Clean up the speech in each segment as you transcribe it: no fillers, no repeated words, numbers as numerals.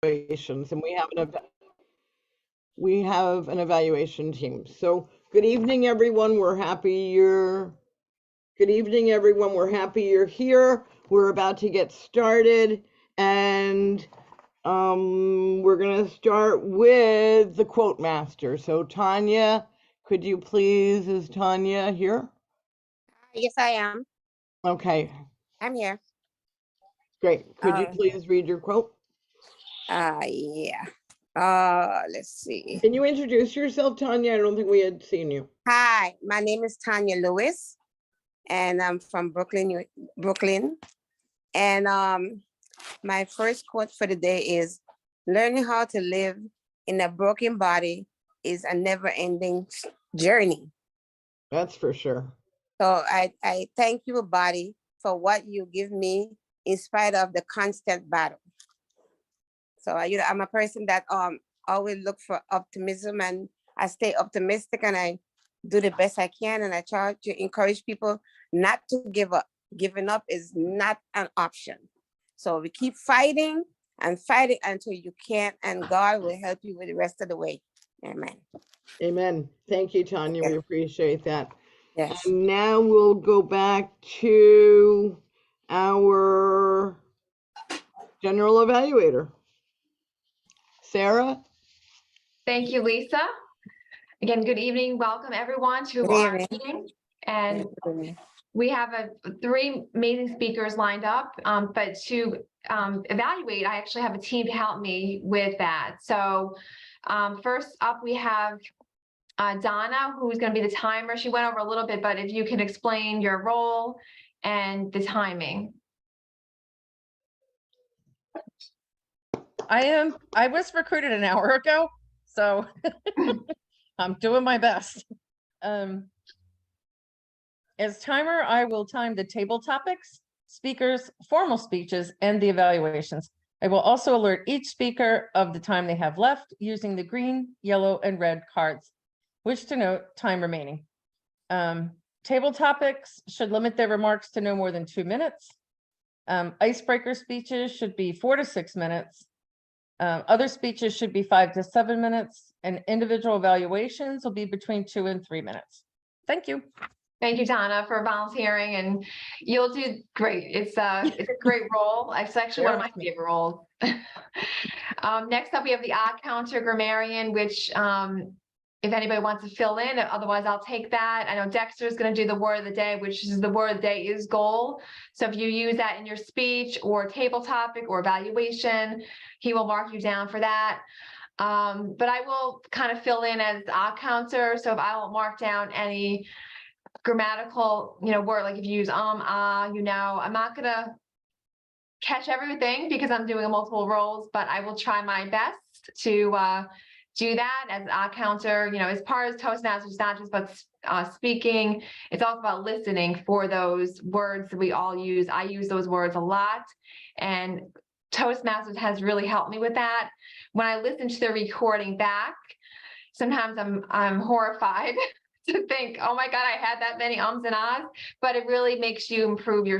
evaluations, and we have an evaluation team. So good evening, everyone. We're happy you're here. We're about to get started, and we're going to start with the quote master. So Tanya, could you please, is Tanya here? Yes, I am. Okay. I'm here. Great. Could you please read your quote? Yeah. Let's see. Can you introduce yourself, Tanya? I don't think we had seen you. Hi, my name is Tanya Lewis, and I'm from Brooklyn. And my first quote for the day is, learning how to live in a broken body is a never-ending journey. That's for sure. So I thank you, body, for what you give me in spite of the constant battle. So I'm a person that always look for optimism, and I stay optimistic, and I do the best I can, and I try to encourage people not to give up. Giving up is not an option. So we keep fighting and fighting until you can't, and God will help you with the rest of the way. Amen. Amen. Thank you, Tanya. Yes. We appreciate that. Yes. And now we'll go back to our general evaluator. Sarah? Thank you, Lisa. Again, good evening. Welcome everyone to our meeting. And we have three amazing speakers lined up, but to evaluate, I actually have a team to help me with that. So first up, we have Donna, who's going to be the timer. She went over a little bit, but if you can explain your role and the timing. I was recruited an hour ago, so I'm doing my best. As timer, I will time the table topics, speakers, formal speeches, and the evaluations. I will also alert each speaker of the time they have left using the green, yellow, and red cards, which denote time remaining. Table topics should limit their remarks to no more than 2 minutes. Icebreaker speeches should be 4 to 6 minutes. Other speeches should be 5 to 7 minutes, and individual evaluations will be between 2 and 3 minutes. Thank you. Thank you, Donna, for volunteering, and you'll do great. It's a great role. It's actually one of my favorite roles. Next up, we have the odd counter grammarian, which if anybody wants to fill in, otherwise I'll take that. I know Dexter is going to do the word of the day, which is the word of the day is goal. So if you use that in your speech or table topic or evaluation, he will mark you down for that. But I will kind of fill in as the odd counter. So if I will mark down any grammatical, word, like if you use I'm not gonna catch everything because I'm doing multiple roles, but I will try my best to do that as a counter. As part of Toastmasters, it's not just about speaking, it's also about listening for those words that we all use. I use those words a lot, and Toastmasters has really helped me with that. When I listen to the recording back, sometimes I'm horrified to think, oh my God, I had that many ums and ahs, but it really makes you improve your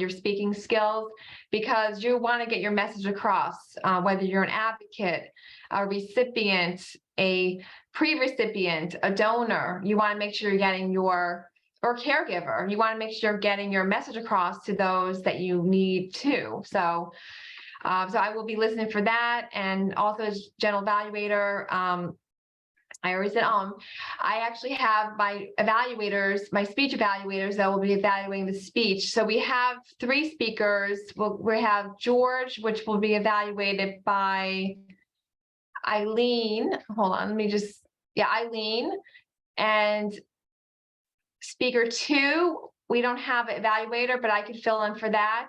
speaking skills, because you want to get your message across, whether you're an advocate, a recipient, a pre-recipient, a donor. You want to make sure you're getting or caregiver. You want to make sure you're getting your message across to those that you need to. So I will be listening for that. And also as general evaluator, I already said, I actually have my evaluators, my speech evaluators that will be evaluating the speech. So we have 3 speakers. We have George, which will be evaluated by Eileen. Hold on, Eileen. And speaker 2, we don't have an evaluator, but I could fill in for that.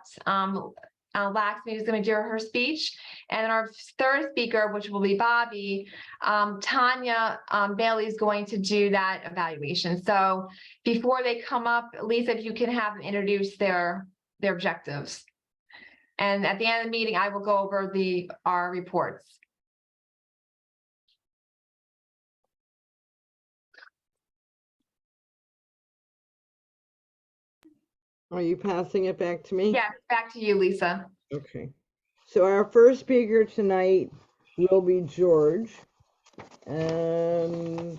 Laxmi is going to do her speech. And then our 3rd speaker, which will be Bobbie, Tanya Bailey is going to do that evaluation. So before they come up, Lisa, if you can have them introduce their objectives. And at the end of the meeting, I will go over our reports. Are you passing it back to me? Yeah, back to you, Lisa. Okay. So our first speaker tonight will be George. And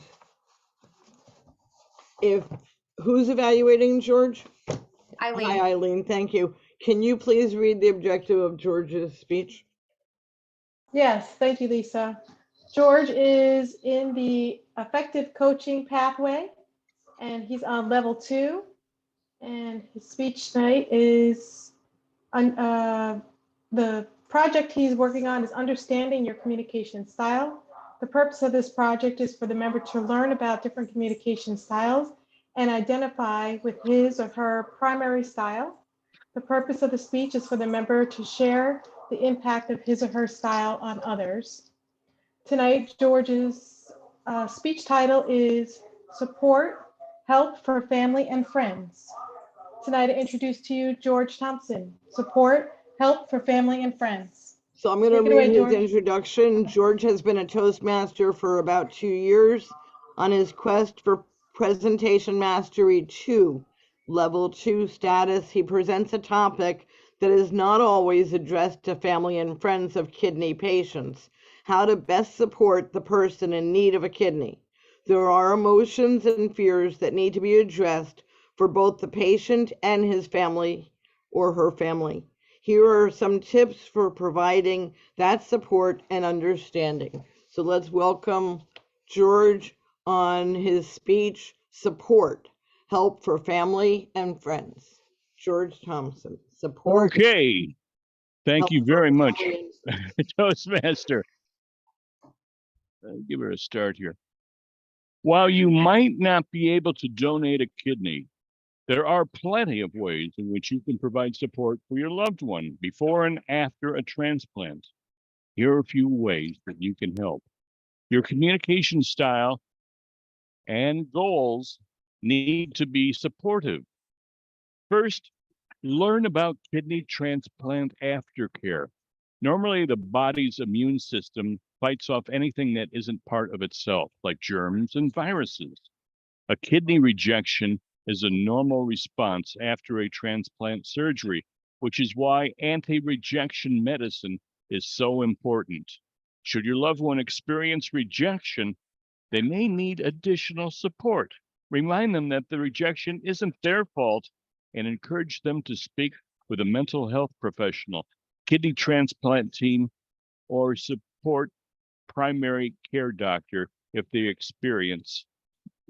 who's evaluating George? Eileen. Hi, Eileen, thank you. Can you please read the objective of George's speech? Yes, thank you, Lisa. George is in the effective coaching pathway, and he's on level 2. And his speech tonight is the project he's working on is understanding your communication style. The purpose of this project is for the member to learn about different communication styles and identify with his or her primary style. The purpose of the speech is for the member to share the impact of his or her style on others. Tonight, George's speech title is Support, Help for Family and Friends. Tonight, I introduce to you George Thompson, Support, Help for Family and Friends. So I'm going to Take it away, read his George. introduction. George has been a Toastmaster for about 2 years. On his quest for Presentation Mastery 2, Level 2 status, he presents a topic that is not always addressed to family and friends of kidney patients: how to best support the person in need of a kidney. There are emotions and fears that need to be addressed for both the patient and his family or her family. Here are some tips for providing that support and understanding. So let's welcome George on his speech, Support, Help for Family and Friends. George Thompson, Support. Okay, thank Help you for very much, Family and Friends. Toastmaster. Give her a start here. While you might not be able to donate a kidney, there are plenty of ways in which you can provide support for your loved one before and after a transplant. Here are a few ways that you can help. Your communication style and goals need to be supportive. First, learn about kidney transplant aftercare. Normally, the body's immune system fights off anything that isn't part of itself, like germs and viruses. A kidney rejection is a normal response after a transplant surgery, which is why anti-rejection medicine is so important. Should your loved one experience rejection, they may need additional support. Remind them that the rejection isn't their fault and encourage them to speak with a mental health professional, kidney transplant team, or support primary care doctor if they experience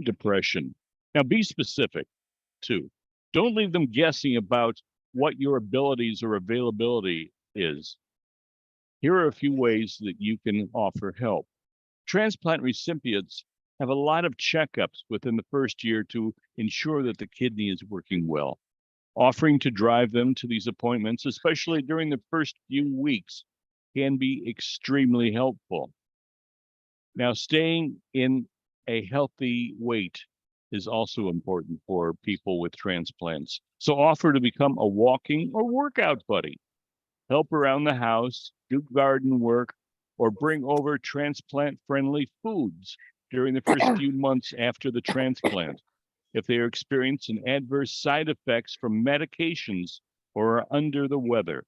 depression. Now, be specific too. Don't leave them guessing about what your abilities or availability is. Here are a few ways that you can offer help. Transplant recipients have a lot of checkups within the first year to ensure that the kidney is working well. Offering to drive them to these appointments, especially during the first few weeks, can be extremely helpful. Now, staying in a healthy weight is also important for people with transplants. So offer to become a walking or workout buddy. Help around the house, do garden work, or bring over transplant-friendly foods during the first few months after the transplant. If they are experiencing adverse side effects from medications or are under the weather.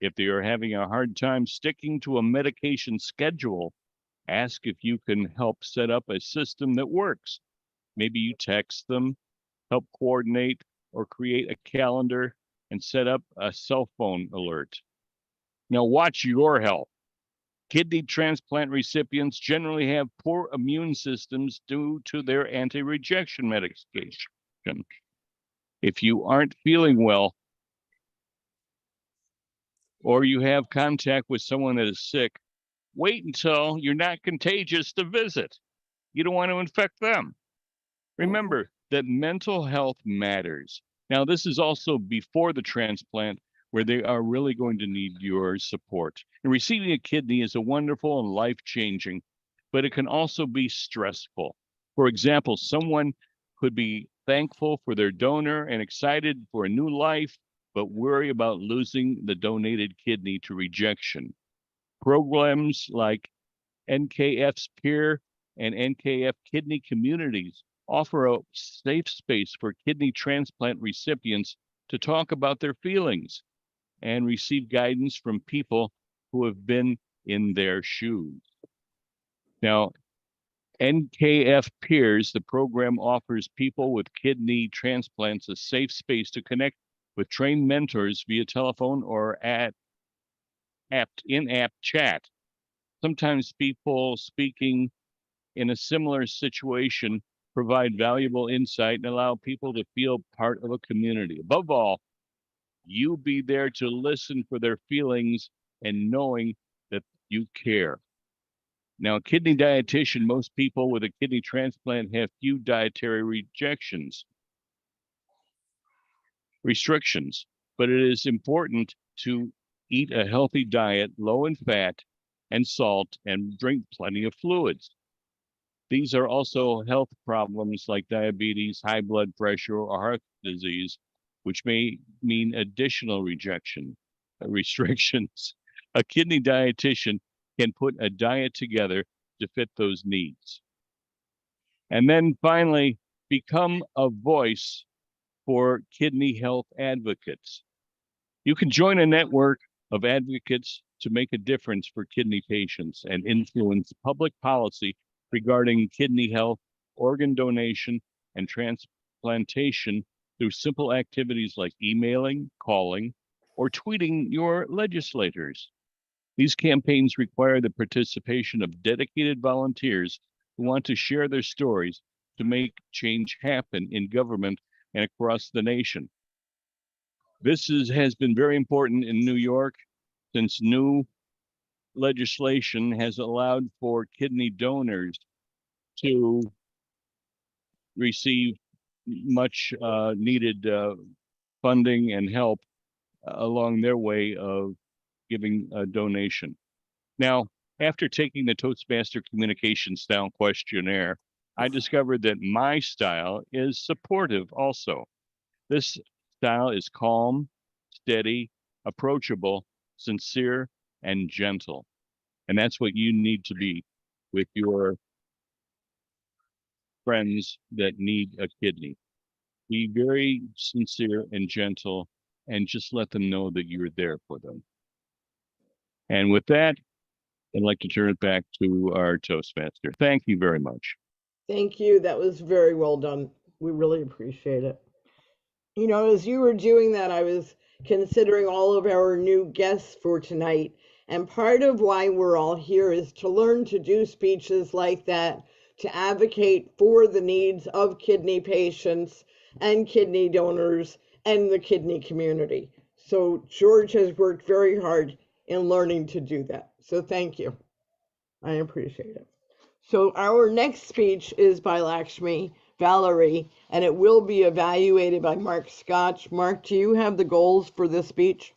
If they are having a hard time sticking to a medication schedule, ask if you can help set up a system that works. Maybe you text them, help coordinate, or create a calendar and set up a cell phone alert. Now watch your health. Kidney transplant recipients generally have poor immune systems due to their anti-rejection medication. If you aren't feeling well, or you have contact with someone that is sick, wait until you're not contagious to visit. You don't want to infect them. Remember that mental health matters. Now, this is also before the transplant, where they are really going to need your support. And receiving a kidney is a wonderful and life-changing, but it can also be stressful. For example, someone could be thankful for their donor and excited for a new life, but worry about losing the donated kidney to rejection. Programs like NKF's Peer and NKF Kidney Communities offer a safe space for kidney transplant recipients to talk about their feelings and receive guidance from people who have been in their shoes. Now, NKF Peers, the program offers people with kidney transplants a safe space to connect with trained mentors via telephone or in-app chat. Sometimes people speaking in a similar situation provide valuable insight and allow people to feel part of a community. Above all, you be there to listen for their feelings and knowing that you care. Now, a kidney dietitian, most people with a kidney transplant have few dietary restrictions, but it is important to eat a healthy diet, low in fat and salt, and drink plenty of fluids. These are also health problems like diabetes, high blood pressure, or heart disease, which may mean additional restrictions. A kidney dietitian can put a diet together to fit those needs. And then finally, become a voice for kidney health advocates. You can join a network of advocates to make a difference for kidney patients and influence public policy regarding kidney health, organ donation, and transplantation through simple activities like emailing, calling, or tweeting your legislators. These campaigns require the participation of dedicated volunteers who want to share their stories to make change happen in government and across the nation. This has been very important in New York, since new legislation has allowed for kidney donors to receive much needed funding and help along their way of giving a donation. Now, after taking the Toastmaster Communication Style Questionnaire, I discovered that my style is supportive also. This style is calm, steady, approachable, sincere, and gentle. And that's what you need to be with your friends that need a kidney. Be very sincere and gentle, and just let them know that you're there for them. And with that, I'd like to turn it back to our Toastmaster. Thank you very much. Thank you. That was very well done. We really appreciate it. You know, as you were doing that, I was considering all of our new guests for tonight. And part of why we're all here is to learn to do speeches like that, to advocate for the needs of kidney patients and kidney donors and the kidney community. So George has worked very hard in learning to do that. So thank you. I appreciate it. So our next speech is by Laxmi, Vallury, and it will be evaluated by Mark Scotch. Mark, do you have the goals for this speech?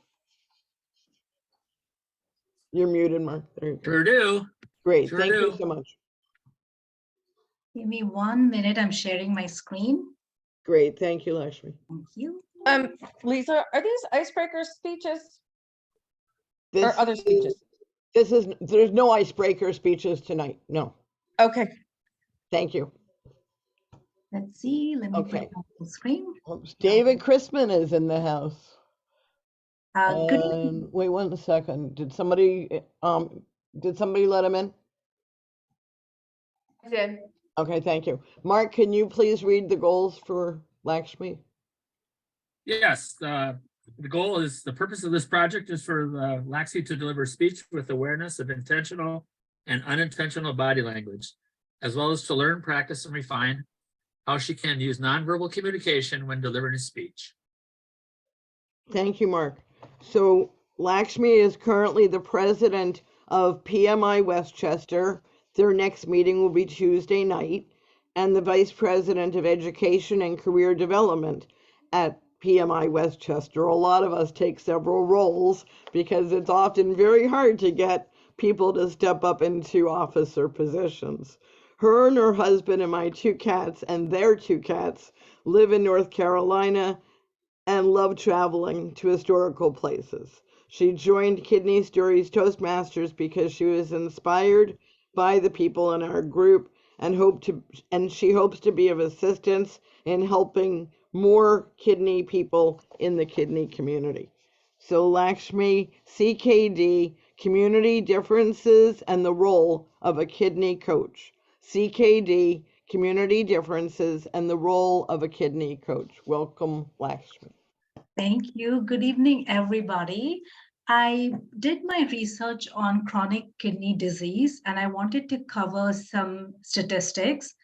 You're muted, Mark. There you go. Sure do. Great. Sure Thank you do. so much. Give me 1 minute. I'm sharing my screen. Great. Thank you, Laxmi. Thank you. Lisa, are these icebreaker speeches This or other speeches? There's no icebreaker speeches tonight. No. Okay. Thank you. Let's see. Let me Okay. put up the screen. Oops. David Christman is in the house. Good evening. Wait 1 second. Did somebody let him in? I did. Okay, thank you. Mark, can you please read the goals for Laxmi? Yes, the goal is, the purpose of this project is for Laxmi to deliver speech with awareness of intentional and unintentional body language, as well as to learn, practice, and refine how she can use nonverbal communication when delivering a speech. Thank you, Mark. So Laxmi is currently the president of PMI Westchester. Their next meeting will be Tuesday night, and the vice president of education and career development at PMI Westchester. A lot of us take several roles because it's often very hard to get people to step up into officer positions. Her and her husband and my 2 cats and their 2 cats live in North Carolina and love traveling to historical places. She joined Kidney Stories Toastmasters because she was inspired by the people in our group and she hopes to be of assistance in helping more kidney people in the kidney community. So Laxmi, CKD, community differences and the role of a kidney coach. CKD, community differences and the role of a kidney coach. Welcome, Laxmi. Thank you. Good evening, everybody. I did my research on chronic kidney disease, and I wanted to cover some statistics.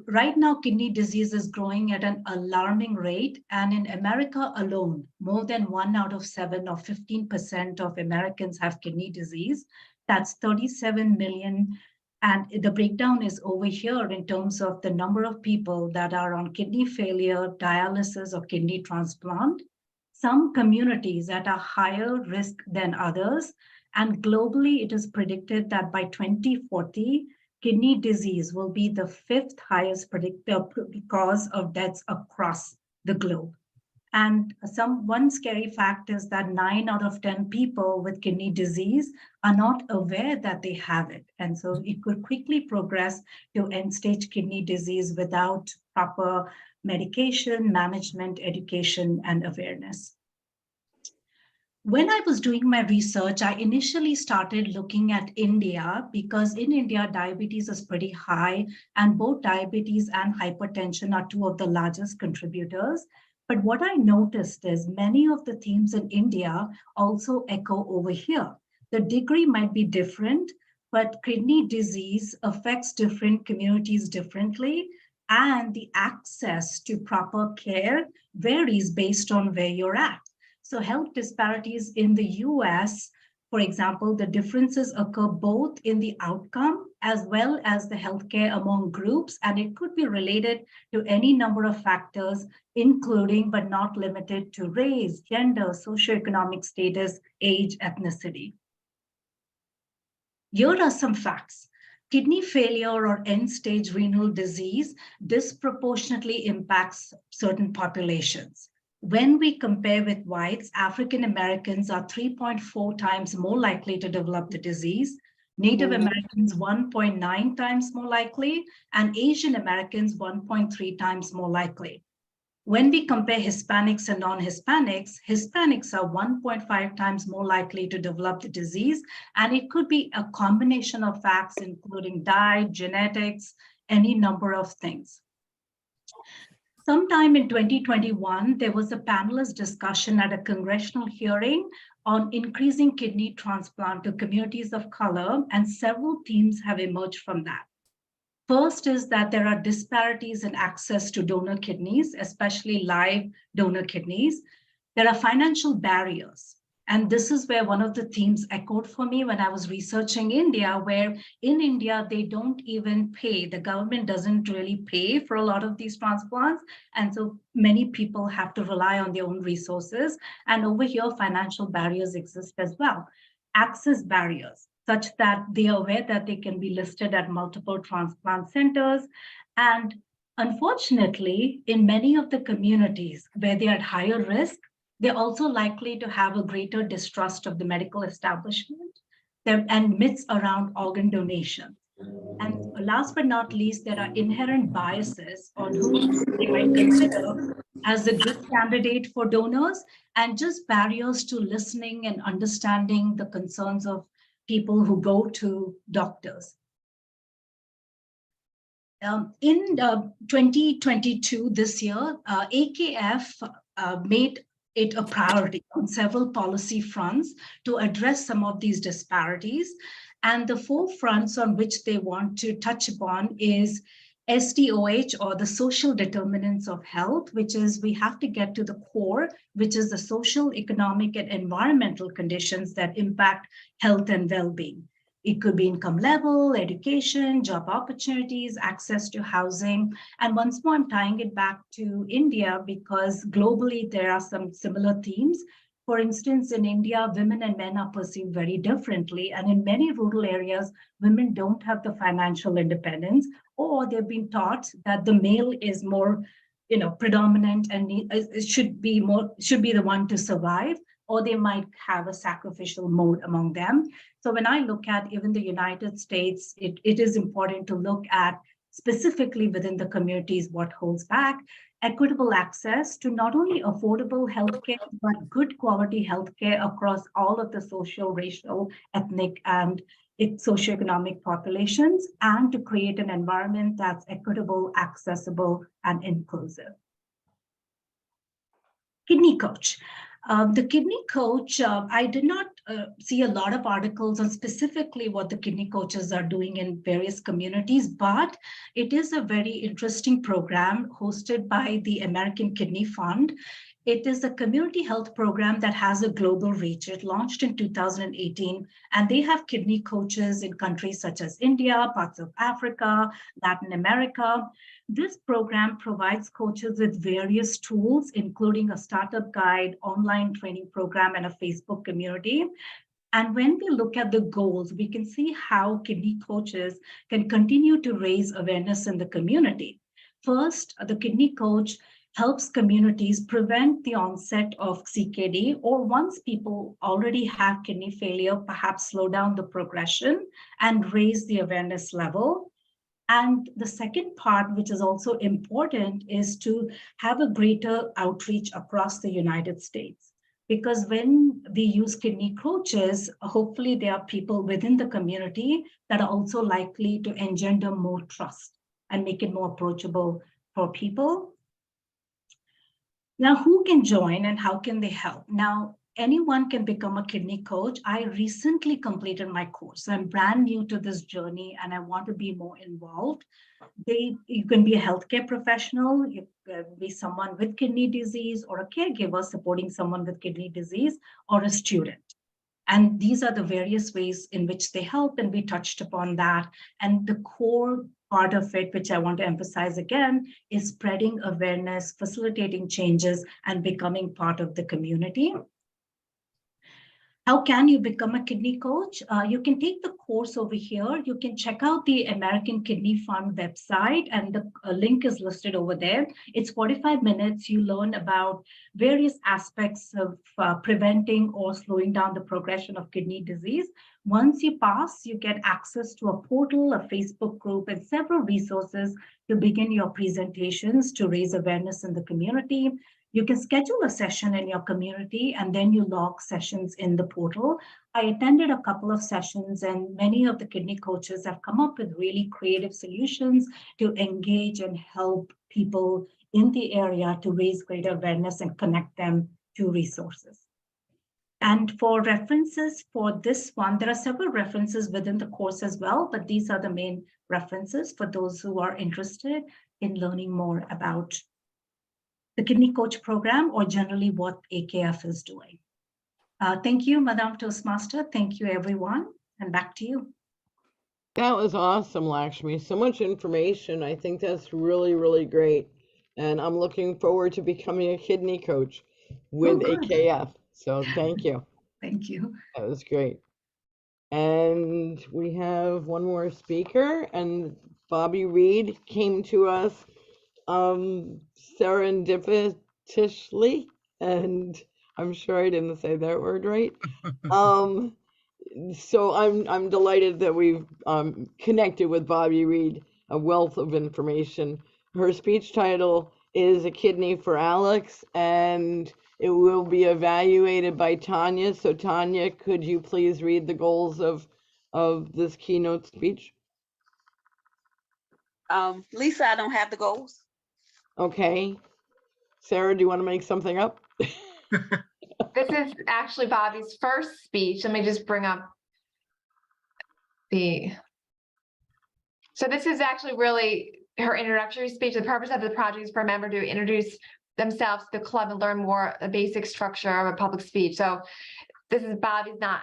Right now, kidney disease is growing at an alarming rate, and in America alone, more than 1 out of 7 or 15% of Americans have kidney disease. That's 37 million. And the breakdown is over here in terms of the number of people that are on kidney failure, dialysis, or kidney transplant. Some communities at a higher risk than others. And globally, it is predicted that by 2040, kidney disease will be the 5th highest cause of deaths across the globe. And one scary fact is that 9 out of 10 people with kidney disease are not aware that they have it. And so it could quickly progress to end-stage kidney disease without proper medication, management, education, and awareness. When I was doing my research, I initially started looking at India because in India, diabetes is pretty high, and both diabetes and hypertension are 2 of the largest contributors. But what I noticed is many of the themes in India also echo over here. The degree might be different, but kidney disease affects different communities differently, and the access to proper care varies based on where you're at. So health disparities in the US, for example, the differences occur both in the outcome as well as the healthcare among groups, and it could be related to any number of factors, including but not limited to race, gender, socioeconomic status, age, ethnicity. Here are some facts. Kidney failure or end-stage renal disease disproportionately impacts certain populations. When we compare with whites, African Americans are 3.4 times more likely to develop the disease, Native Americans 1.9 times more likely, and Asian Americans 1.3 times more likely. When we compare Hispanics and non-Hispanics, Hispanics are 1.5 times more likely to develop the disease, and it could be a combination of facts, including diet, genetics, any number of things. Sometime in 2021, there was a panelist discussion at a congressional hearing on increasing kidney transplant to communities of color, and several themes have emerged from that. First is that there are disparities in access to donor kidneys, especially live donor kidneys. There are financial barriers. And this is where one of the themes echoed for me when I was researching India, where in India, they don't even pay. The government doesn't really pay for a lot of these transplants. And so many people have to rely on their own resources. And over here, financial barriers exist as well. Access barriers, such that they are aware that they can be listed at multiple transplant centers. And unfortunately, in many of the communities where they are at higher risk, they're also likely to have a greater distrust of the medical establishment and myths around organ donation. And last but not least, there are inherent biases on who they might consider as a good candidate for donors, and just barriers to listening and understanding the concerns of people who go to doctors. In 2022, this year, AKF made it a priority on several policy fronts to address some of these disparities. And the 4 fronts on which they want to touch upon is SDOH, or the social determinants of health, which is we have to get to the core, which is the social, economic, and environmental conditions that impact health and well-being. It could be income level, education, job opportunities, access to housing. And once more, I'm tying it back to India because globally there are some similar themes. For instance, in India, women and men are perceived very differently. And in many rural areas, women don't have the financial independence, or they've been taught that the male is more, predominant and should be the one to survive, or they might have a sacrificial mode among them. So when I look at even the United States, it is important to look at specifically within the communities what holds back. equitable access to not only affordable healthcare, but good quality healthcare across all of the social, racial, ethnic, and socioeconomic populations, and to create an environment that's equitable, accessible, and inclusive. Kidney Coach. The Kidney Coach, I did not see a lot of articles on specifically what the kidney coaches are doing in various communities, but it is a very interesting program hosted by the American Kidney Fund. It is a community health program that has a global reach. It launched in 2018, and they have kidney coaches in countries such as India, parts of Africa, Latin America. This program provides coaches with various tools, including a startup guide, online training program, and a Facebook community. And when we look at the goals, we can see how kidney coaches can continue to raise awareness in the community. First, the kidney coach helps communities prevent the onset of CKD, or once people already have kidney failure, perhaps slow down the progression and raise the awareness level. And the second part, which is also important, is to have a greater outreach across the United States. Because when we use kidney coaches, hopefully there are people within the community that are also likely to engender more trust and make it more approachable for people. Now, who can join and how can they help? Now, anyone can become a kidney coach. I recently completed my course. I'm brand new to this journey and I want to be more involved. You can be a healthcare professional, you can be someone with kidney disease, or a caregiver supporting someone with kidney disease, or a student. And these are the various ways in which they help, and we touched upon that. And the core part of it, which I want to emphasize again, is spreading awareness, facilitating changes, and becoming part of the community. How can you become a kidney coach? You can take the course over here. You can check out the American Kidney Fund website, and the link is listed over there. It's 45 minutes. You learn about various aspects of preventing or slowing down the progression of kidney disease. Once you pass, you get access to a portal, a Facebook group, and several resources to begin your presentations to raise awareness in the community. You can schedule a session in your community and then you log sessions in the portal. I attended a couple of sessions and many of the kidney coaches have come up with really creative solutions to engage and help people in the area to raise greater awareness and connect them to resources. And for references for this one, there are several references within the course as well, but these are the main references for those who are interested in learning more about the Kidney Coach program, or generally what AKF is doing. Thank you, Madam Toastmaster. Thank you, everyone. And back to you. That was awesome, Laxmi. So much information. I think that's really, really great. And I'm looking forward to becoming a kidney coach with AKF. So thank you. Thank you. That was great. And we have one more speaker, and Bobbie Reed came to us serendipitously, and I'm sure I didn't say that word right. So I'm delighted that we've connected with Bobbie Reed, a wealth of information. Her speech title is A Kidney for Alex, and it will be evaluated by Tanya. So Tanya, could you please read the goals of this keynote speech? Lisa, I don't have the goals. Okay. Sarah, do you want to make something up? This is actually Bobbie's first speech. Let me just bring up so this is actually really her introductory speech. The purpose of the project is for a member to introduce themselves to the club and learn more the basic structure of a public speech. So this is Bobbie's not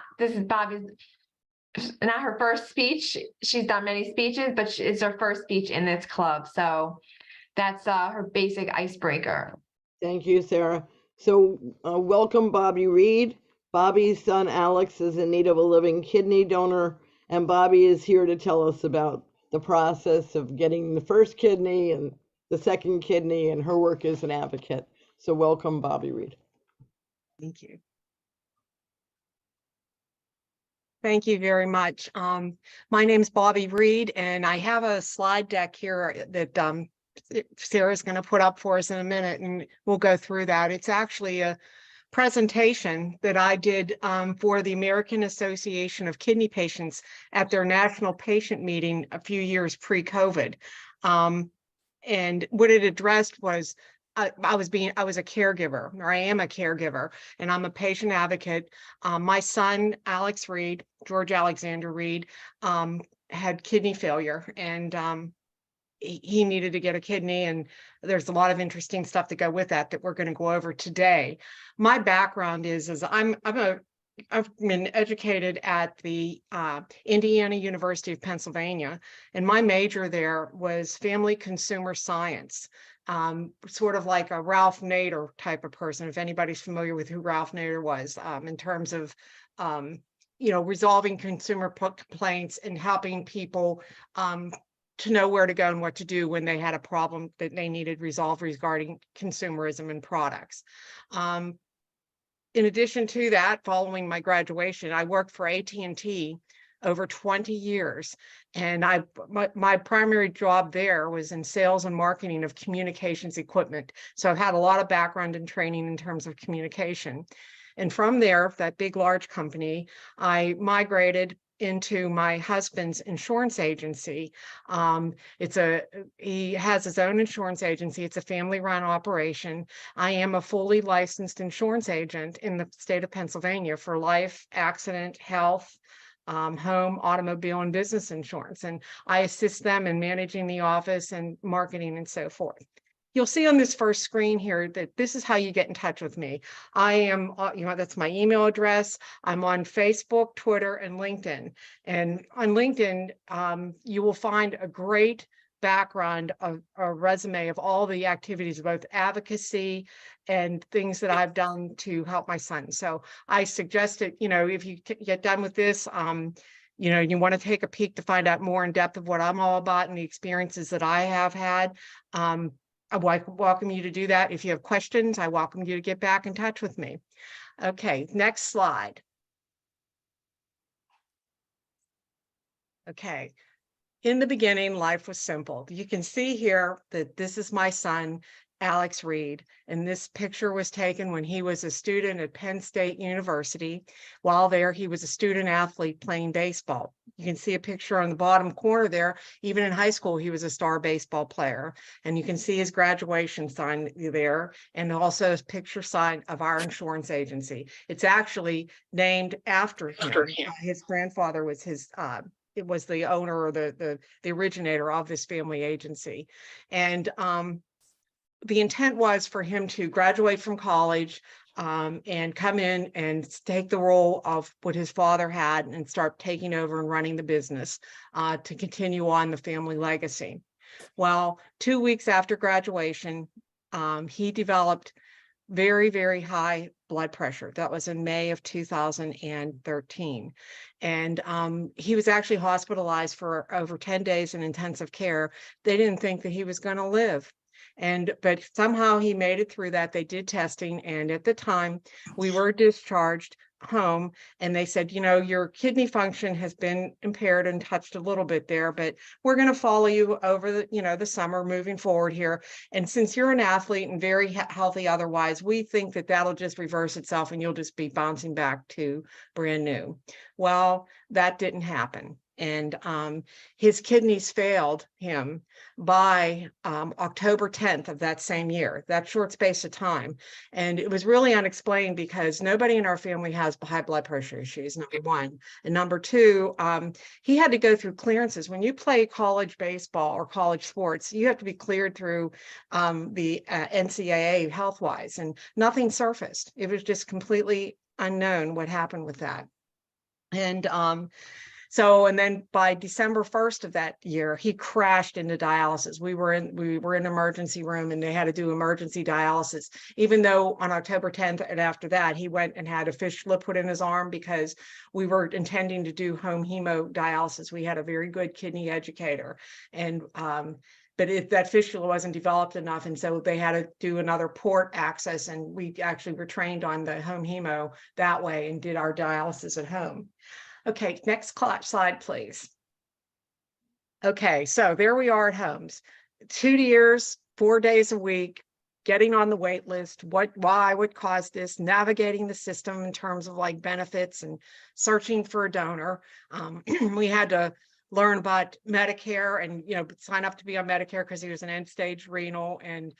her first speech. She's done many speeches, but it's her first speech in this club. So that's her basic icebreaker. Thank you, Sarah. So welcome, Bobbie Reed. Bobbie's son, Alex, is in need of a living kidney donor, and Bobbie is here to tell us about the process of getting the first kidney and the second kidney and her work as an advocate. So welcome, Bobbie Reed. Thank you. Thank you very much. My name is Bobbie Reed, and I have a slide deck here that Sarah's going to put up for us in a minute, and we'll go through that. It's actually a presentation that I did for the American Association of Kidney Patients at their national patient meeting a few years pre-COVID. And what it addressed was I was a caregiver, or I am a caregiver, and I'm a patient advocate. My son, Alex Reed, George Alexander Reed, had kidney failure, and he needed to get a kidney, and there's a lot of interesting stuff to go with that we're going to go over today. My background is I've been educated at the Indiana University of Pennsylvania, and my major there was family consumer science, sort of like a Ralph Nader type of person, if anybody's familiar with who Ralph Nader was, in terms of resolving consumer complaints and helping people to know where to go and what to do when they had a problem that they needed resolved regarding consumerism and products. In addition to that, following my graduation, I worked for AT&T over 20 years. And my primary job there was in sales and marketing of communications equipment. So I've had a lot of background and training in terms of communication. And from there, that big, large company, I migrated into my husband's insurance agency. He has his own insurance agency. It's a family-run operation. I am a fully licensed insurance agent in the state of Pennsylvania for life, accident, health, home, automobile, and business insurance. And I assist them in managing the office and marketing and so forth. You'll see on this first screen here that this is how you get in touch with me. I am, that's my email address. I'm on Facebook, Twitter, and LinkedIn. And on LinkedIn, you will find a great background of a resume of all the activities, both advocacy and things that I've done to help my son. So I suggest that, if you get done with this, you want to take a peek to find out more in depth of what I'm all about and the experiences that I have had. I welcome you to do that. If you have questions, I welcome you to get back in touch with me. Okay, next slide. Okay, in the beginning, life was simple. You can see here that this is my son, Alex Reed, and this picture was taken when he was a student at Penn State University. While there, he was a student athlete playing baseball. You can see a picture on the bottom corner there. Even in high school, he was a star baseball player. And you can see his graduation sign there, and also a picture sign of our insurance agency. It's actually named after him. His grandfather was it was the owner or the originator of this family agency. And the intent was for him to graduate from college and come in and take the role of what his father had and start taking over and running the business to continue on the family legacy. Well, 2 weeks after graduation, he developed very, very high blood pressure. That was in May of 2013. And he was actually hospitalized for over 10 days in intensive care. They didn't think that he was going to live. But somehow he made it through that. They did testing, and at the time we were discharged home, and they said, your kidney function has been impaired and touched a little bit there, but we're going to follow you over the summer moving forward here. And since you're an athlete and very healthy otherwise, we think that that'll just reverse itself and you'll just be bouncing back to brand new. Well, that didn't happen. And his kidneys failed him by October 10th of that same year, that short space of time. And it was really unexplained because nobody in our family has high blood pressure issues, number one. And number two, he had to go through clearances. When you play college baseball or college sports, you have to be cleared through the NCAA health-wise, and nothing surfaced. It was just completely unknown what happened with that. And and then by December 1st of that year, he crashed into dialysis. We were in emergency room, and they had to do emergency dialysis, even though on October 10th and after that, he went and had a fistula put in his arm because we were intending to do home hemodialysis. We had a very good kidney educator, and but that fistula wasn't developed enough, and so they had to do another port access, and we actually were trained on the home hemo that way and did our dialysis at home. Okay, next slide, please. Okay, so there we are at homes. 2 years, 4 days a week, getting on the wait list, why would cause this, navigating the system in terms of like benefits and searching for a donor. We had to learn about Medicare and, you know, sign up to be on Medicare because he was an end stage renal. And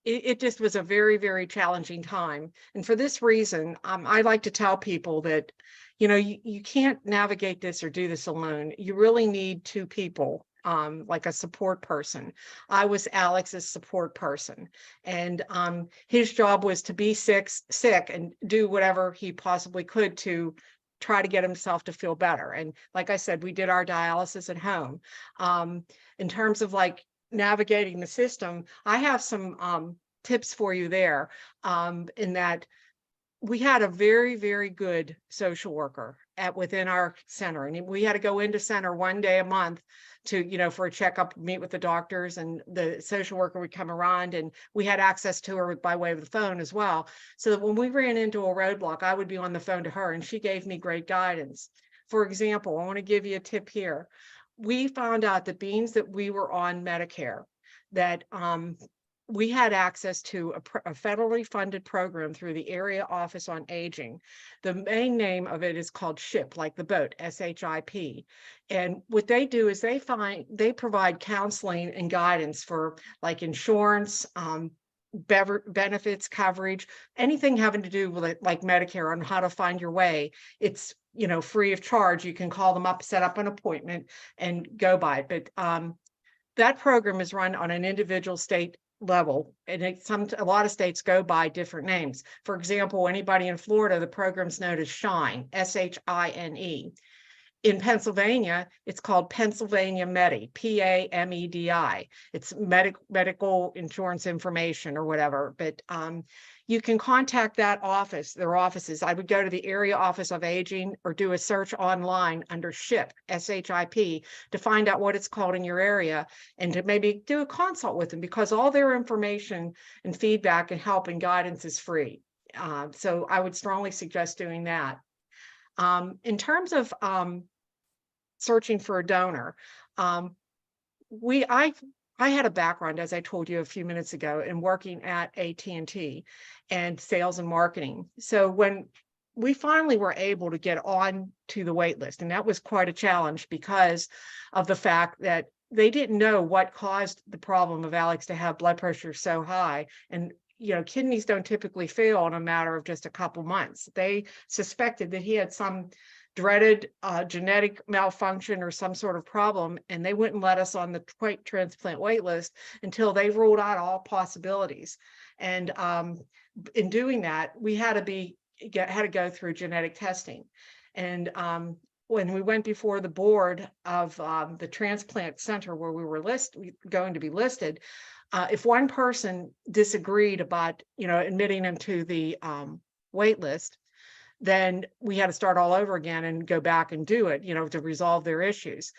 it just was a very, very challenging time. And for this reason, I like to tell people that, you know, you can't navigate this or do this alone. You really need 2 people, like a support person. I was Alex's support person, and his job was to be sick and do whatever he possibly could to try to get himself to feel better. And like I said, we did our dialysis at home. In terms of like navigating the system, I have some tips for you there, in that we had a very, very good social worker within our center. And we had to go into center 1 day a month to, you know, for a checkup, meet with the doctors, and the social worker would come around, and we had access to her by way of the phone as well. So that when we ran into a roadblock, I would be on the phone to her and she gave me great guidance. For example, I want to give you a tip here. We found out that being that we were on Medicare, that we had access to a federally funded program through the Area Office on Aging. The main name of it is called SHIP, like the boat, SHIP. And what they do is they provide counseling and guidance for like insurance, benefits, coverage, anything having to do with it, like Medicare, on how to find your way. It's, you know, free of charge. You can call them up, set up an appointment, and go by it. But that program is run on an individual state level, and a lot of states go by different names. For example, anybody in Florida, the program's known as SHINE, SHINE. In Pennsylvania, it's called Pennsylvania Medi, PAMEDI. It's medical insurance information or whatever. But you can contact that office, their offices. I would go to the Area Office of Aging or do a search online under SHIP, SHIP, to find out what it's called in your area, and to maybe do a consult with them, because all their information and feedback and help and guidance is free. So I would strongly suggest doing that. In terms of searching for a donor, I had a background, as I told you a few minutes ago, in working at AT&T and sales and marketing. So when we finally were able to get on to the wait list, and that was quite a challenge because of the fact that they didn't know what caused the problem of Alex to have blood pressure so high. And you know, kidneys don't typically fail in a matter of just a couple months. They suspected that he had some dreaded genetic malfunction or some sort of problem, and they wouldn't let us on the transplant wait list until they ruled out all possibilities. And in doing that, we had to go through genetic testing. And when we went before the board of the transplant center where we were going to be listed, if one person disagreed about, you know, admitting him to the wait list, then we had to start all over again and go back and do it, you know, to resolve their issues.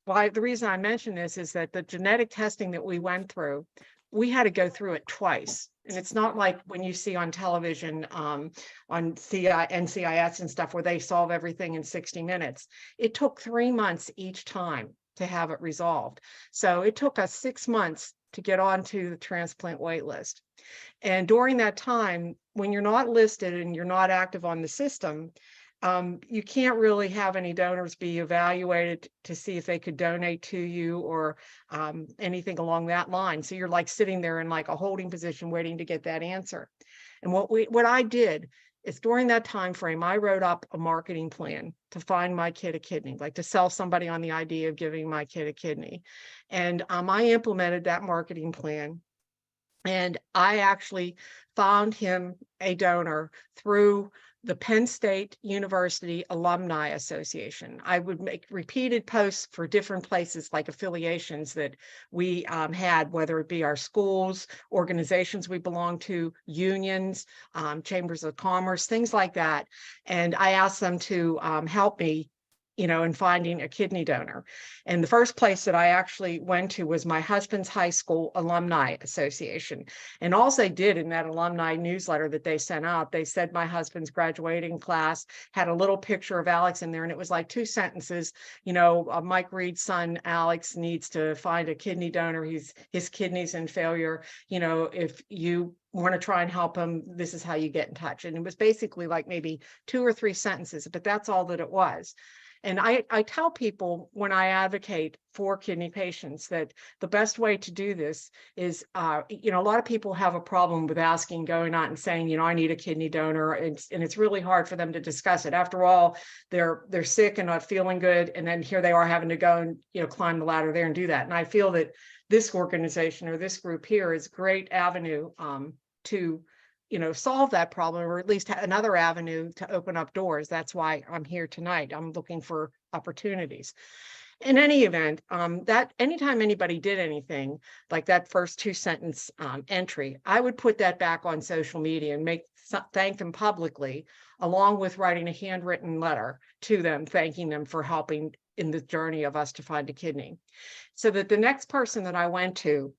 Why the reason I mention this is that the genetic testing that we went through, we had to go through it twice. And it's not like when you see on television, on NCIS and stuff, where they solve everything in 60 minutes. It took 3 months each time to have it resolved. So it took us 6 months to get onto the transplant wait list. And during that time, when you're not listed and you're not active on the system, you can't really have any donors be evaluated to see if they could donate to you or anything along that line. So you're like sitting there in like a holding position waiting to get that answer. And what I did is during that time frame, I wrote up a marketing plan to find my kid a kidney, like to sell somebody on the idea of giving my kid a kidney. And I implemented that marketing plan. And I actually found him a donor through the Penn State University Alumni Association. I would make repeated posts for different places, like affiliations that we had, whether it be our schools, organizations we belong to, unions, chambers of commerce, things like that. And I asked them to help me, in finding a kidney donor. And the first place that I actually went to was my husband's high school alumni association. And all they did in that alumni newsletter that they sent out, they said my husband's graduating class had a little picture of Alex in there. And it was like 2 sentences, Mike Reed's son, Alex, needs to find a kidney donor. His kidney's in failure. If you want to try and help him, this is how you get in touch. And it was basically like maybe 2 or 3 sentences, but that's all that it was. And I tell people when I advocate for kidney patients that the best way to do this is, a lot of people have a problem with going out and saying, I need a kidney donor. And it's really hard for them to discuss it. After all, they're sick and not feeling good. And then here they are having to go and, climb the ladder there and do that. And I feel that this organization or this group here is a great avenue to solve that problem, or at least another avenue to open up doors. That's why I'm here tonight. I'm looking for opportunities. In any event, that anytime anybody did anything like that first 2-sentence entry, I would put that back on social media and thank them publicly, along with writing a handwritten letter to them, thanking them for helping in the journey of us to find a kidney. So that the next person that I went to,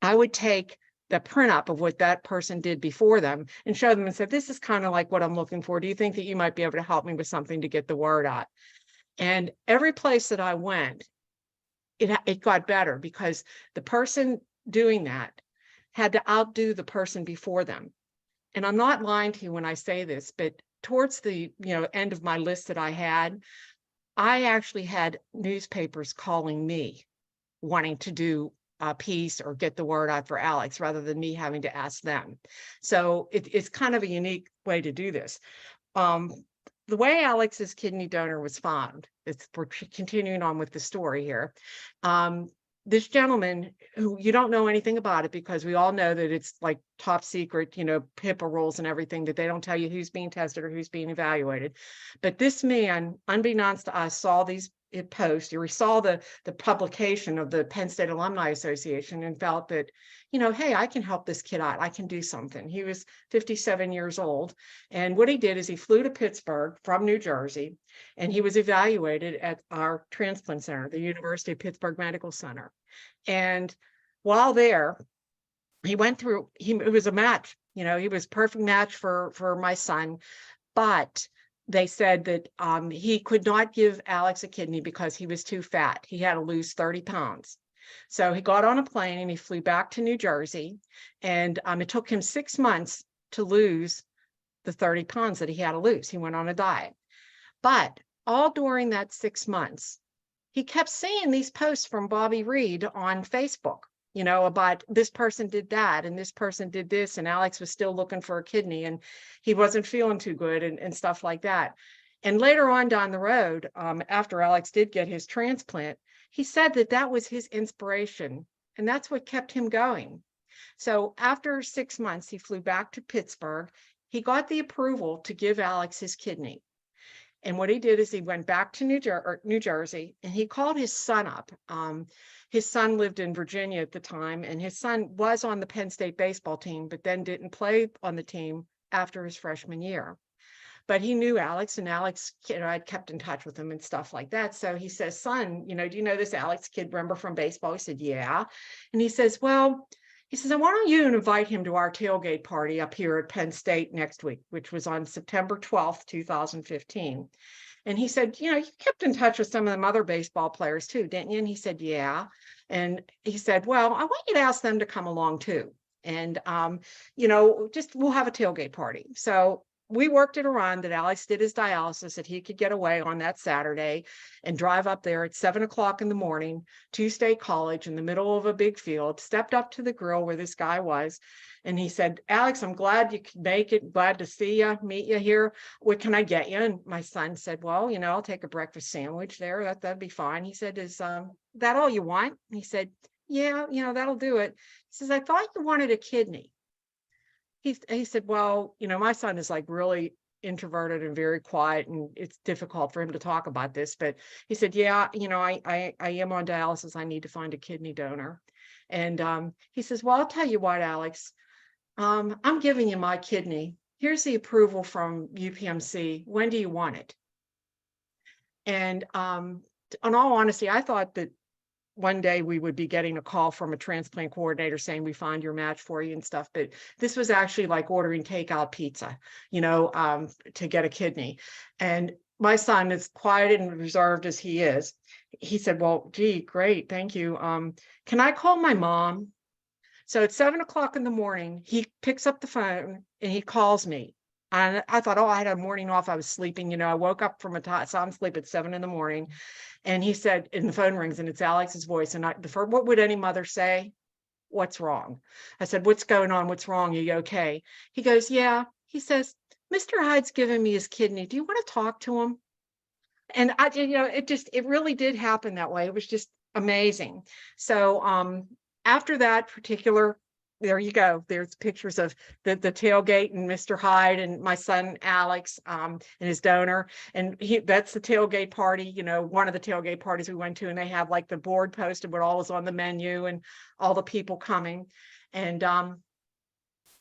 I would take the print up of what that person did before them and show them and say, this is kind of like what I'm looking for. Do you think that you might be able to help me with something to get the word out? And every place that I went, it got better, because the person doing that had to outdo the person before them. And I'm not lying to you when I say this, but towards the end of my list that I had, I actually had newspapers calling me wanting to do a piece or get the word out for Alex, rather than me having to ask them. So it's kind of a unique way to do this. The way Alex's kidney donor was found, we're continuing on with the story here. This gentleman, who you don't know anything about it, because we all know that it's like top secret, HIPAA rules and everything, that they don't tell you who's being tested or who's being evaluated. But this man, unbeknownst to us, saw these post, or he saw the publication of the Penn State Alumni Association and felt that, hey, I can help this kid out. I can do something. He was 57 years old. And what he did is he flew to Pittsburgh from New Jersey, and he was evaluated at our transplant center, the University of Pittsburgh Medical Center. And while there, he went through, it was a match, he was a perfect match for my son, but they said that he could not give Alex a kidney because he was too fat. He had to lose 30 pounds. So he got on a plane and he flew back to New Jersey. And it took him 6 months to lose the 30 pounds that he had to lose. He went on a diet. But all during that 6 months, he kept seeing these posts from Bobbie Reed on Facebook, about this person did that and this person did this, and Alex was still looking for a kidney and he wasn't feeling too good and stuff like that. And later on down the road, after Alex did get his transplant, he said that was his inspiration, and that's what kept him going. So after 6 months, he flew back to Pittsburgh. He got the approval to give Alex his kidney. And what he did is he went back to New Jersey, and he called his son up. His son lived in Virginia at the time, and his son was on the Penn State baseball team, but then didn't play on the team after his freshman year. But he knew Alex, and Alex, I'd kept in touch with him and stuff like that. So he says, son, do you know this Alex kid, remember from baseball? He said, yeah. And he says, why don't you invite him to our tailgate party up here at Penn State next week, which was on September 12th, 2015. And he said, you kept in touch with some of them other baseball players too, didn't you? And he said, yeah. And he said, well, I want you to ask them to come along too. And, we'll have a tailgate party. So we worked it around that Alex did his dialysis, that he could get away on that Saturday and drive up there at 7 o'clock in the morning to State College in the middle of a big field, stepped up to the grill where this guy was. And he said, Alex, I'm glad you could make it. Glad to see you, meet you here. What can I get you? And my son said, well, I'll take a breakfast sandwich there. That'd be fine. He said, is that all you want? And he said, yeah, that'll do it. He says, I thought you wanted a kidney. He said, well, my son is like really introverted and very quiet, and it's difficult for him to talk about this. But he said, yeah, I am on dialysis. I need to find a kidney donor. And he says, well, I'll tell you what, Alex, I'm giving you my kidney. Here's the approval from UPMC. When do you want it? And in all honesty, I thought that one day we would be getting a call from a transplant coordinator saying we find your match for you and stuff. But this was actually like ordering takeout pizza, to get a kidney. And my son, as quiet and reserved as he is, he said, well, gee, great, thank you. Can I call my mom? So at 7 o'clock in the morning, he picks up the phone and he calls me. And I thought, oh, I had a morning off. I was sleeping, I woke up from a sound sleep at 7 in the morning. And he said, and the phone rings and it's Alex's voice. And what would any mother say? What's wrong? I said, what's going on? What's wrong? Are you okay? He goes, yeah. He says, Mr. Hyde's giving me his kidney. Do you want to talk to him? And it really did happen that way. It was just amazing. So after that particular, there you go. There's pictures of the tailgate and Mr. Hyde and my son Alex and his donor. And that's the tailgate party, one of the tailgate parties we went to, and they have like the board posted what all is on the menu and all the people coming. And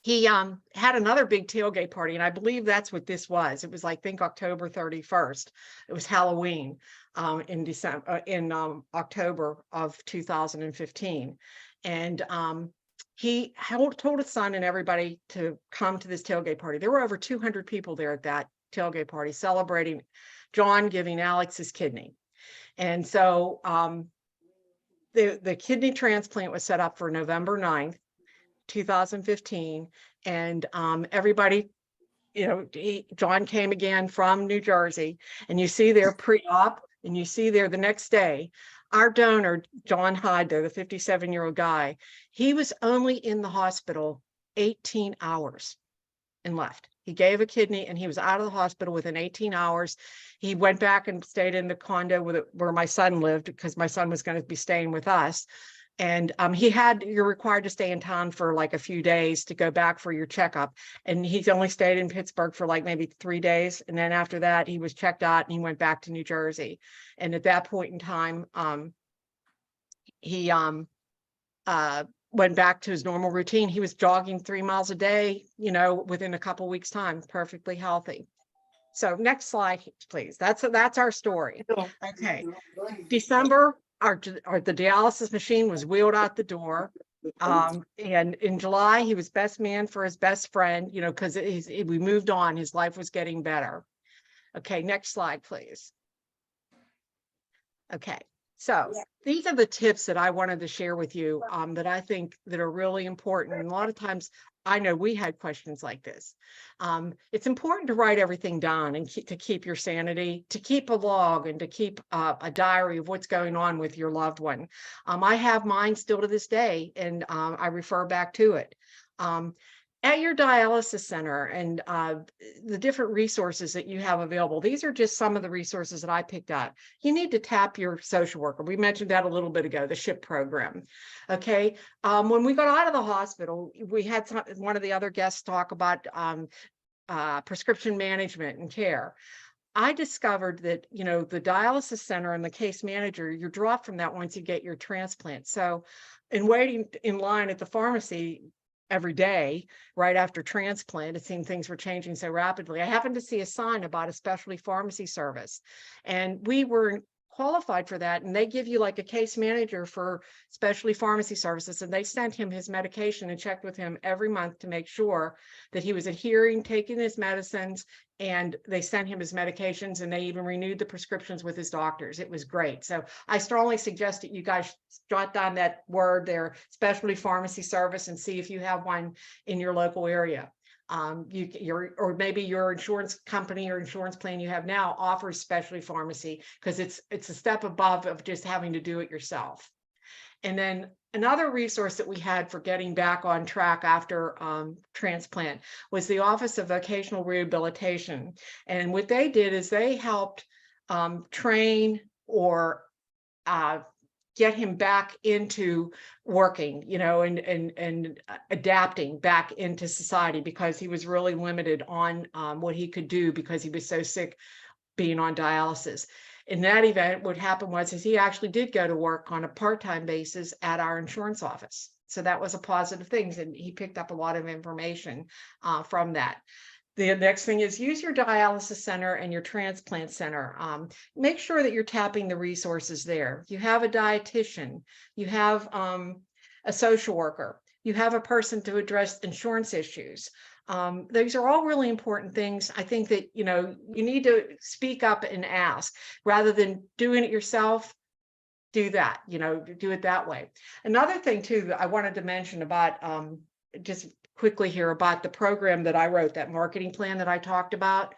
he had another big tailgate party, and I believe that's what this was. It was like, I think October 31st. It was Halloween in October of 2015. And he told his son and everybody to come to this tailgate party. There were over 200 people there at that tailgate party celebrating John giving Alex his kidney. And so the kidney transplant was set up for November 9th, 2015. And everybody, John came again from New Jersey, and you see there pre-op, and you see there the next day, our donor, John Hyde, the 57-year-old guy, he was only in the hospital 18 hours and left. He gave a kidney and he was out of the hospital within 18 hours. He went back and stayed in the condo where my son lived, because my son was going to be staying with us. And you're required to stay in town for like a few days to go back for your checkup. And he's only stayed in Pittsburgh for like maybe 3 days. And then after that, he was checked out and he went back to New Jersey. And at that point in time, he went back to his normal routine. He was jogging 3 miles a day, within a couple weeks' time, perfectly healthy. So next slide, please. That's our story. Okay. December, the dialysis machine was wheeled out the door. And in July, he was best man for his best friend, because we moved on. His life was getting better. Okay, next slide, please. Okay, so these are the tips that I wanted to share with you that I think that are really important. And a lot of times, I know we had questions like this. It's important to write everything down and to keep your sanity, to keep a log and to keep a diary of what's going on with your loved one. I have mine still to this day, and I refer back to it. At your dialysis center and the different resources that you have available, these are just some of the resources that I picked out. You need to tap your social worker. We mentioned that a little bit ago, the SHIP program. Okay, when we got out of the hospital, we had one of the other guests talk about prescription management and care. I discovered that, the dialysis center and the case manager, you're dropped from that once you get your transplant. So in waiting in line at the pharmacy every day right after transplant, it seemed things were changing so rapidly. I happened to see a sign about a specialty pharmacy service, and we were qualified for that. And they give you like a case manager for specialty pharmacy services. And they sent him his medication and checked with him every month to make sure that he was adhering, taking his medicines, and they sent him his medications, and they even renewed the prescriptions with his doctors. It was great. So I strongly suggest that you guys jot down that word there, specialty pharmacy service, and see if you have one in your local area. Or maybe your insurance company or insurance plan you have now offers specialty pharmacy, because it's a step above of just having to do it yourself. And then another resource that we had for getting back on track after transplant was the Office of Vocational Rehabilitation. And what they did is they helped train or get him back into working, and adapting back into society, because he was really limited on what he could do because he was so sick being on dialysis. In that event, what happened was he actually did go to work on a part-time basis at our insurance office. So that was a positive thing, and he picked up a lot of information from that. The next thing is use your dialysis center and your transplant center. Make sure that you're tapping the resources there. You have a dietitian, you have a social worker, you have a person to address insurance issues. These are all really important things. I think that, you know, you need to speak up and ask rather than doing it yourself. Do that, you know, do it that way. Another thing too that I wanted to mention about just quickly here about the program that I wrote, that marketing plan that I talked about.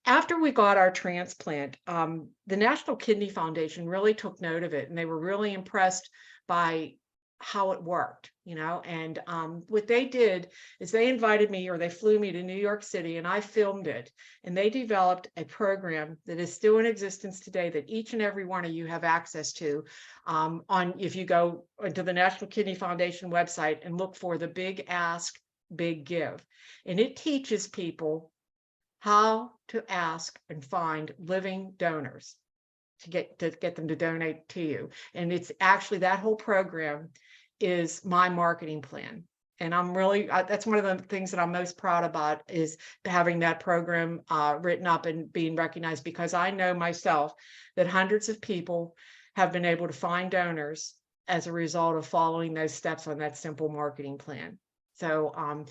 After we got our transplant, the National Kidney Foundation really took note of it, and they were really impressed by how it worked, you know. And what they did is they invited me, or they flew me to New York City, and I filmed it. And they developed a program that is still in existence today that each and every one of you have access to. If you go into the National Kidney Foundation website and look for the Big Ask, Big Give, and it teaches people how to ask and find living donors to get them to donate to you. And it's actually, that whole program is my marketing plan. And I'm really, that's one of the things that I'm most proud about, is having that program written up and being recognized, because I know myself that hundreds of people have been able to find donors as a result of following those steps on that simple marketing plan. So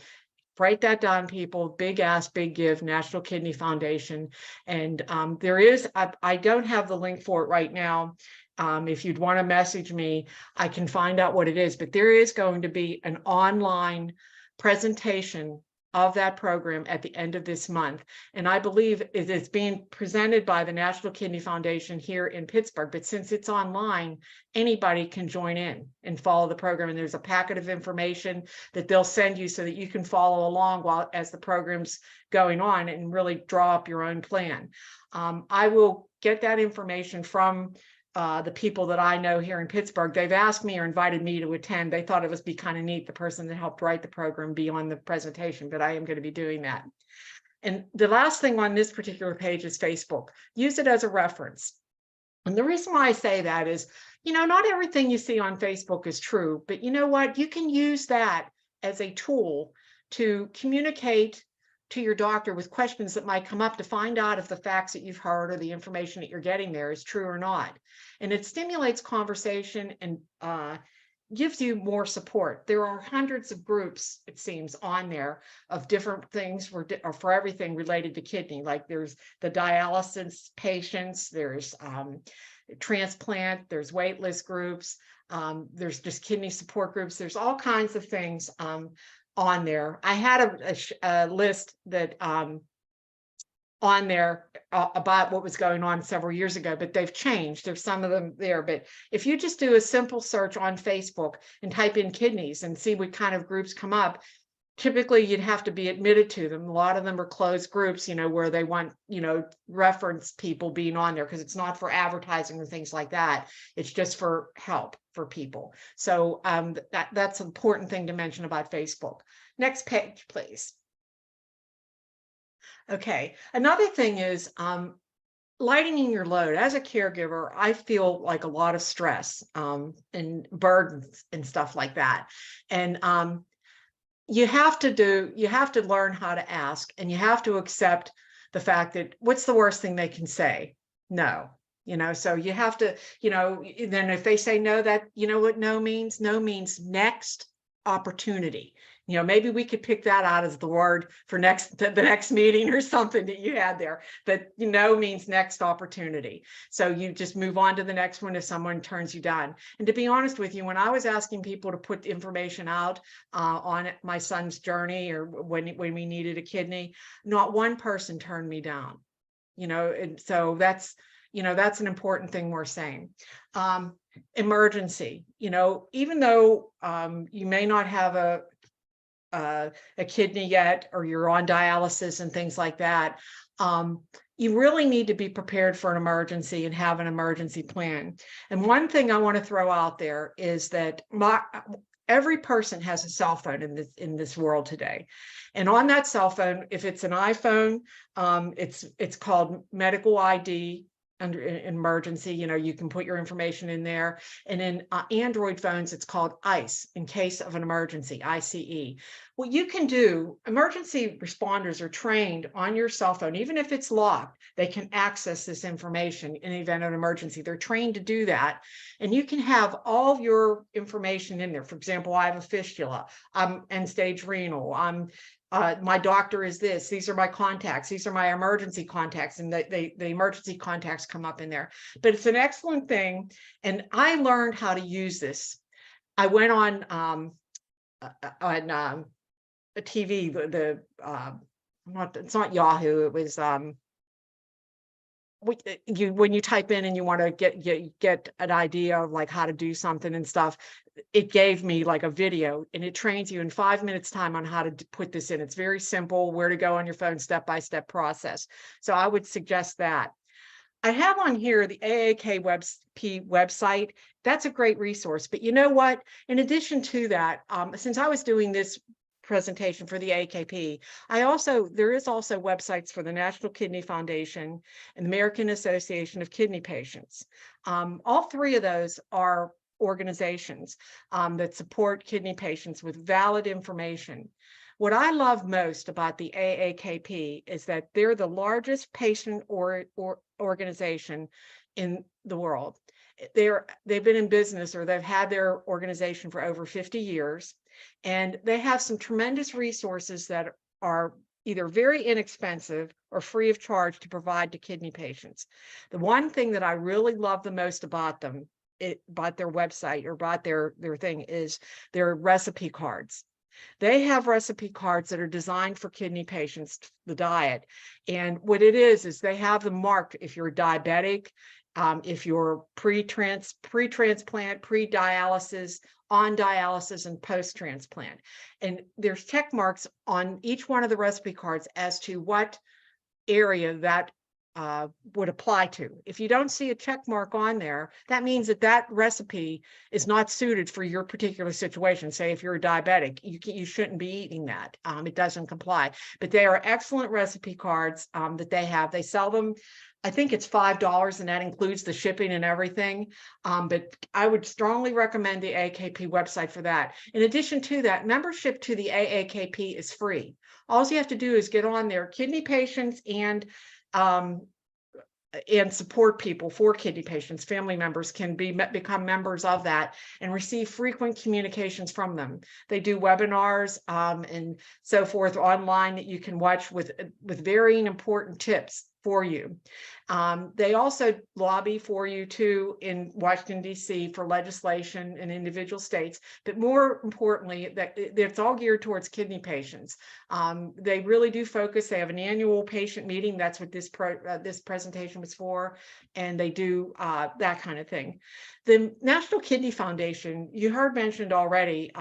write that down, people. Big Ask, Big Give, National Kidney Foundation. And there is, I don't have the link for it right now. If you'd want to message me, I can find out what it is, but there is going to be an online presentation of that program at the end of this month. And I believe it is being presented by the National Kidney Foundation here in Pittsburgh, but since it's online, anybody can join in and follow the program. And there's a packet of information that they'll send you so that you can follow along as the program's going on and really draw up your own plan. I will get that information from the people that I know here in Pittsburgh. They've asked me or invited me to attend. They thought it would be kind of neat, the person that helped write the program be on the presentation, but I am going to be doing that. And the last thing on this particular page is Facebook. Use it as a reference. And the reason why I say that is, you know, not everything you see on Facebook is true, but you know what? You can use that as a tool to communicate to your doctor with questions that might come up, to find out if the facts that you've heard or the information that you're getting there is true or not. And it stimulates conversation and gives you more support. There are hundreds of groups, it seems, on there of different things for everything related to kidney. Like there's the dialysis patients, there's transplant, there's wait list groups, there's just kidney support groups. There's all kinds of things on there. I had a list that on there about what was going on several years ago, but they've changed. There's some of them there, but if you just do a simple search on Facebook and type in kidneys and see what kind of groups come up, typically you'd have to be admitted to them. A lot of them are closed groups, you know, where they want, you know, reference people being on there, because it's not for advertising or things like that. It's just for help for people. So that's an important thing to mention about Facebook. Next page, please. Okay, another thing is lightening your load. As a caregiver, I feel like a lot of stress and burdens and stuff like that. And you have to learn how to ask, and you have to accept the fact that what's the worst thing they can say? No. You know, so you have to, you know, then if they say no, that, you know what no means? No means next opportunity. You know, maybe we could pick that out as the word for the next meeting or something that you had there. But you know means next opportunity. So you just move on to the next one if someone turns you down. And to be honest with you, when I was asking people to put information out on my son's journey, or when we needed a kidney, not one person turned me down. You know, and so that's, you know, that's an important thing we're saying. Emergency, you know, even though you may not have a kidney yet, or you're on dialysis and things like that, you really need to be prepared for an emergency and have an emergency plan. And one thing I want to throw out there is that every person has a cell phone in this world today. And on that cell phone, if it's an iPhone, it's called Medical ID under emergency, you can put your information in there. And in Android phones, it's called ICE, in case of an emergency, ICE. What you can do, emergency responders are trained on your cell phone, even if it's locked, they can access this information in the event of an emergency. They're trained to do that. And you can have all your information in there. For example, I have a fistula, I'm end-stage renal, my doctor is this, these are my contacts, these are my emergency contacts, and the emergency contacts come up in there. But it's an excellent thing. And I learned how to use this. I went on a TV, it's not Yahoo, it was when you type in and you want to get an idea of like how to do something and stuff, it gave me like a video, and it trains you in 5 minutes time on how to put this in. It's very simple, where to go on your phone, step-by-step process. So I would suggest that. I have on here the AAK website. That's a great resource. But you know what? In addition to that, since I was doing this presentation for the AKP, there is also websites for the National Kidney Foundation and the American Association of Kidney Patients. All three of those are organizations that support kidney patients with valid information. What I love most about the AAKP is that they're the largest patient organization in the world. They've been in business, or they've had their organization for over 50 years, and they have some tremendous resources that are either very inexpensive or free of charge to provide to kidney patients. The one thing that I really love the most about them, about their website or about their thing, is their recipe cards. They have recipe cards that are designed for kidney patients, the diet. And what it is they have them marked if you're diabetic, if you're pre-transplant, pre-dialysis, on dialysis, and post-transplant. And there's check marks on each one of the recipe cards as to what area that would apply to. If you don't see a check mark on there, that means that recipe is not suited for your particular situation. Say if you're a diabetic, you shouldn't be eating that. It doesn't comply. But they are excellent recipe cards that they have. They sell them, I think it's $5, and that includes the shipping and everything. But I would strongly recommend the AAKP website for that. In addition to that, membership to the AAKP is free. All you have to do is get on there. Kidney patients and support people for kidney patients, family members can become members of that and receive frequent communications from them. They do webinars and so forth online that you can watch with varying important tips for you. They also lobby for you too in Washington, D.C. for legislation in individual states, but more importantly, that it's all geared towards kidney patients. They really do focus. They have an annual patient meeting. That's what this presentation was for, and they do that kind of thing. The National Kidney Foundation, you heard mentioned already,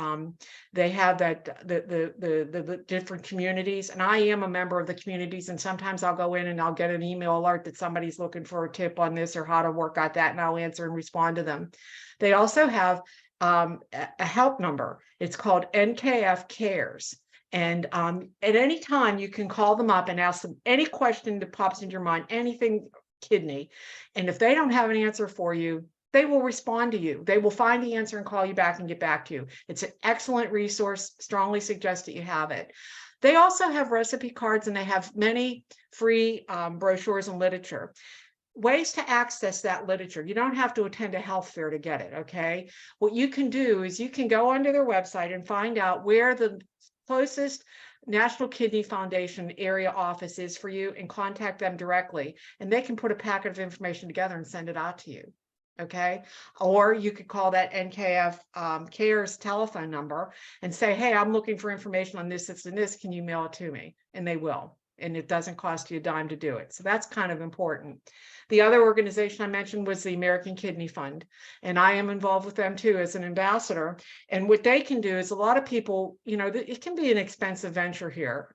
they have the different communities, and I am a member of the communities, and sometimes I'll go in and I'll get an email alert that somebody's looking for a tip on this or how to work out that, and I'll answer and respond to them. They also have a help number. It's called NKF Cares. And at any time you can call them up and ask them any question that pops into your mind, anything kidney. And if they don't have an answer for you, they will respond to you. They will find the answer and call you back and get back to you. It's an excellent resource. Strongly suggest that you have it. They also have recipe cards, and they have many free brochures and literature. Ways to access that literature. You don't have to attend a health fair to get it, okay? What you can do is you can go onto their website and find out where the closest National Kidney Foundation area office is for you and contact them directly, and they can put a packet of information together and send it out to you. Okay, or you could call that NKF Cares telephone number and say, hey, I'm looking for information on this, and this. Can you mail it to me? And they will. And it doesn't cost you a dime to do it. So that's kind of important. The other organization I mentioned was the American Kidney Fund, and I am involved with them too as an ambassador. And what they can do is, a lot of people, it can be an expensive venture here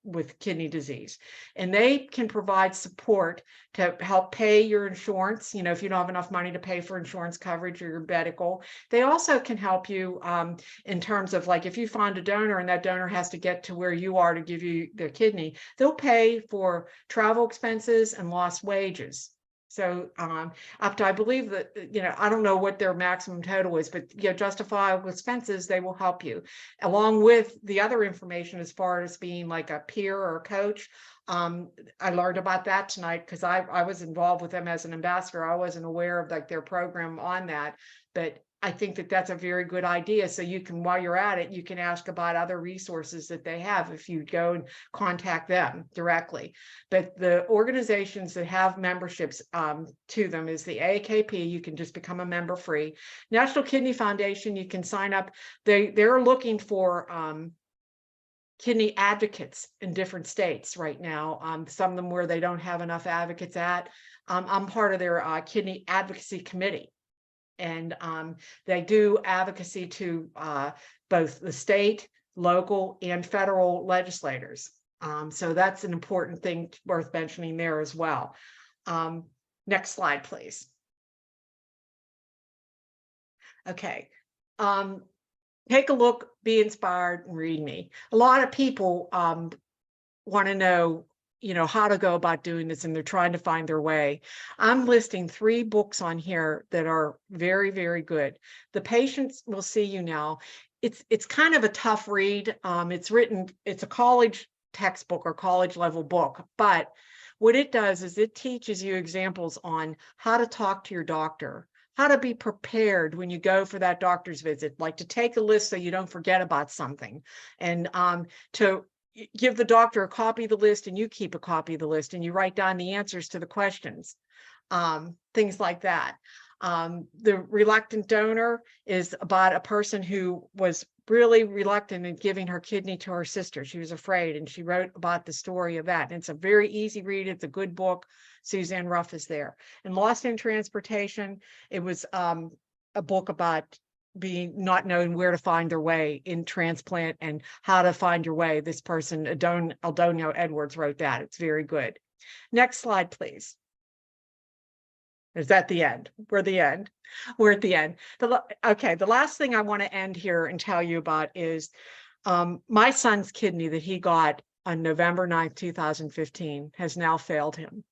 with kidney disease, and they can provide support to help pay your insurance. If you don't have enough money to pay for insurance coverage or your medical, they also can help you in terms of, like, if you find a donor and that donor has to get to where you are to give you their kidney, they'll pay for travel expenses and lost wages. So up to, I believe that, I don't know what their maximum total is, but justifiable expenses, they will help you along with the other information as far as being like a peer or a coach. I learned about that tonight because I was involved with them as an ambassador. I wasn't aware of like their program on that, but I think that that's a very good idea. So you can, while you're at it, you can ask about other resources that they have if you go and contact them directly. But the organizations that have memberships to them is the AKP. You can just become a member free. National Kidney Foundation, you can sign up. They're looking for kidney advocates in different states right now. Some of them where they don't have enough advocates at. I'm part of their kidney advocacy committee. And they do advocacy to both the state, local, and federal legislators. So that's an important thing worth mentioning there as well. Next slide, please. Okay. Take a look, be inspired, and read me. A lot of people want to know, how to go about doing this, and they're trying to find their way. I'm listing 3 books on here that are very, very good. The Patients Will See You Now. It's kind of a tough read. It's a college textbook or college level book, but what it does is it teaches you examples on how to talk to your doctor, how to be prepared when you go for that doctor's visit, like to take a list so you don't forget about something, and to give the doctor a copy of the list, and you keep a copy of the list, and you write down the answers to the questions, things like that. The Reluctant Donor is about a person who was really reluctant in giving her kidney to her sister. She was afraid, and she wrote about the story of that. And it's a very easy read. It's a good book. Suzanne Ruff is there. And Lost in Transportation, it was a book about not knowing where to find their way in transplant and how to find your way. This person, Aldonio Edwards, wrote that. It's very good. Next slide, please. Is that the end? We're at the end. Okay, the last thing I want to end here and tell you about is my son's kidney that he got on November 9th, 2015 has now failed him.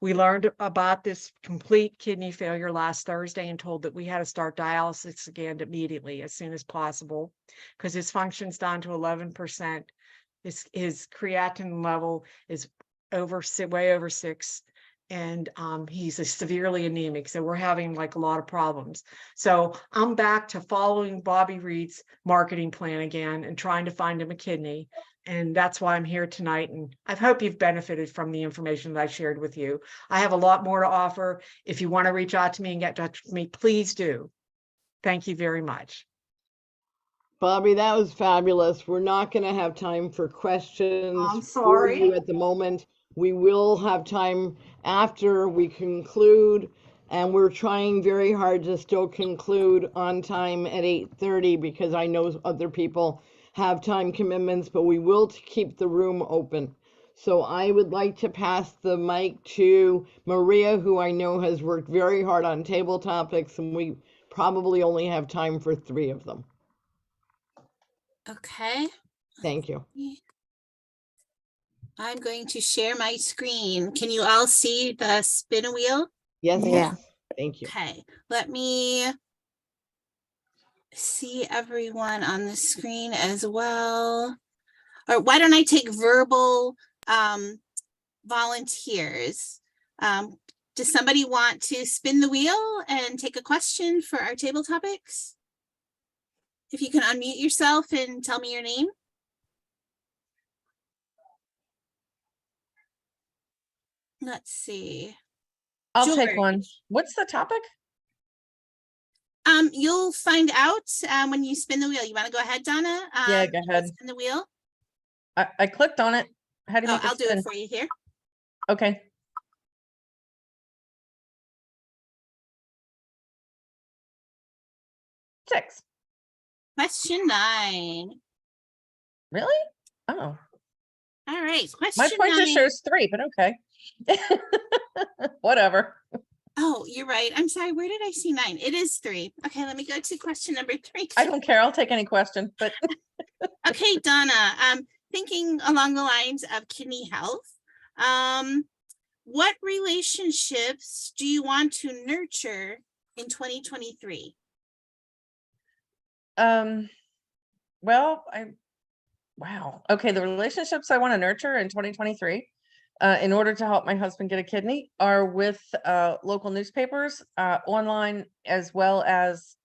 We learned about this complete kidney failure last Thursday and told that we had to start dialysis again immediately, as soon as possible, because his function's down to 11%. His creatinine level is way over 6. And he's severely anemic. So we're having like a lot of problems. So I'm back to following Bobbie Reed's marketing plan again and trying to find him a kidney. And that's why I'm here tonight. And I hope you've benefited from the information that I shared with you. I have a lot more to offer. If you want to reach out to me and get in touch with me, please do. Thank you very much. Bobbie, that was fabulous. We're not going to have time for questions I'm sorry. for you at the moment. We will have time after we conclude, and we're trying very hard to still conclude on time at 8:30 because I know other people have time commitments, but we will keep the room open. So I would like to pass the mic to Maria, who I know has worked very hard on table topics, and we probably only have time for 3 of them. Okay. Thank you. I'm going to share my screen. Can you all see the spin wheel? Yes. Yeah. Thank you. Okay, let me see everyone on the screen as well. Or why don't I take verbal volunteers? Does somebody want to spin the wheel and take a question for our table topics? If you can unmute yourself and tell me your name. Let's see. I'll George. take one. What's the topic? You'll find out when you spin the wheel. You want to go ahead, Donna? Yeah, go ahead. Spin the wheel. I clicked on it. How do you I'll do it for you here. Okay. Six. Question 9. Really? Oh. All right. My Question pointer 9. shows 3, but okay. Whatever. Oh, you're right. I'm sorry. Where did I see 9? It is 3. Okay, let me go to question number 3. I don't care. I'll take any question, but Okay, Donna, thinking along the lines of kidney health, What relationships do you want to nurture in 2023? Well, wow. Okay, the relationships I want to nurture in 2023, in order to help my husband get a kidney, are with local newspapers, online, as well as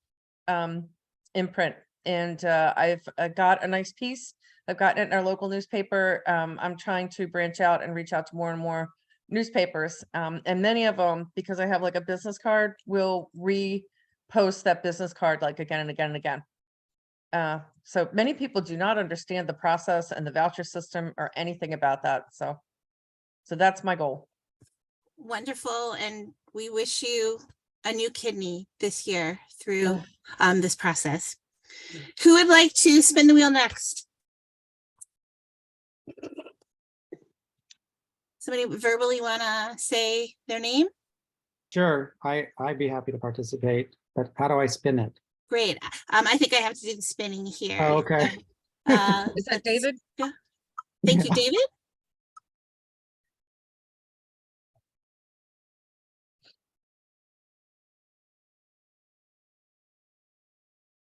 in print. And I've got a nice piece. I've gotten it in our local newspaper. I'm trying to branch out and reach out to more and more newspapers. And many of them, because I have like a business card, will repost that business card like again and again and again. So many people do not understand the process and the voucher system or anything about that. So that's my goal. Wonderful. And we wish you a new kidney this year through this process. Who would like to spin the wheel next? Somebody verbally want to say their name? Sure, I'd be happy to participate, but how do I spin it? Great. I think I have to do the spinning here. Oh, okay. Is that David? Yeah. Thank you, David.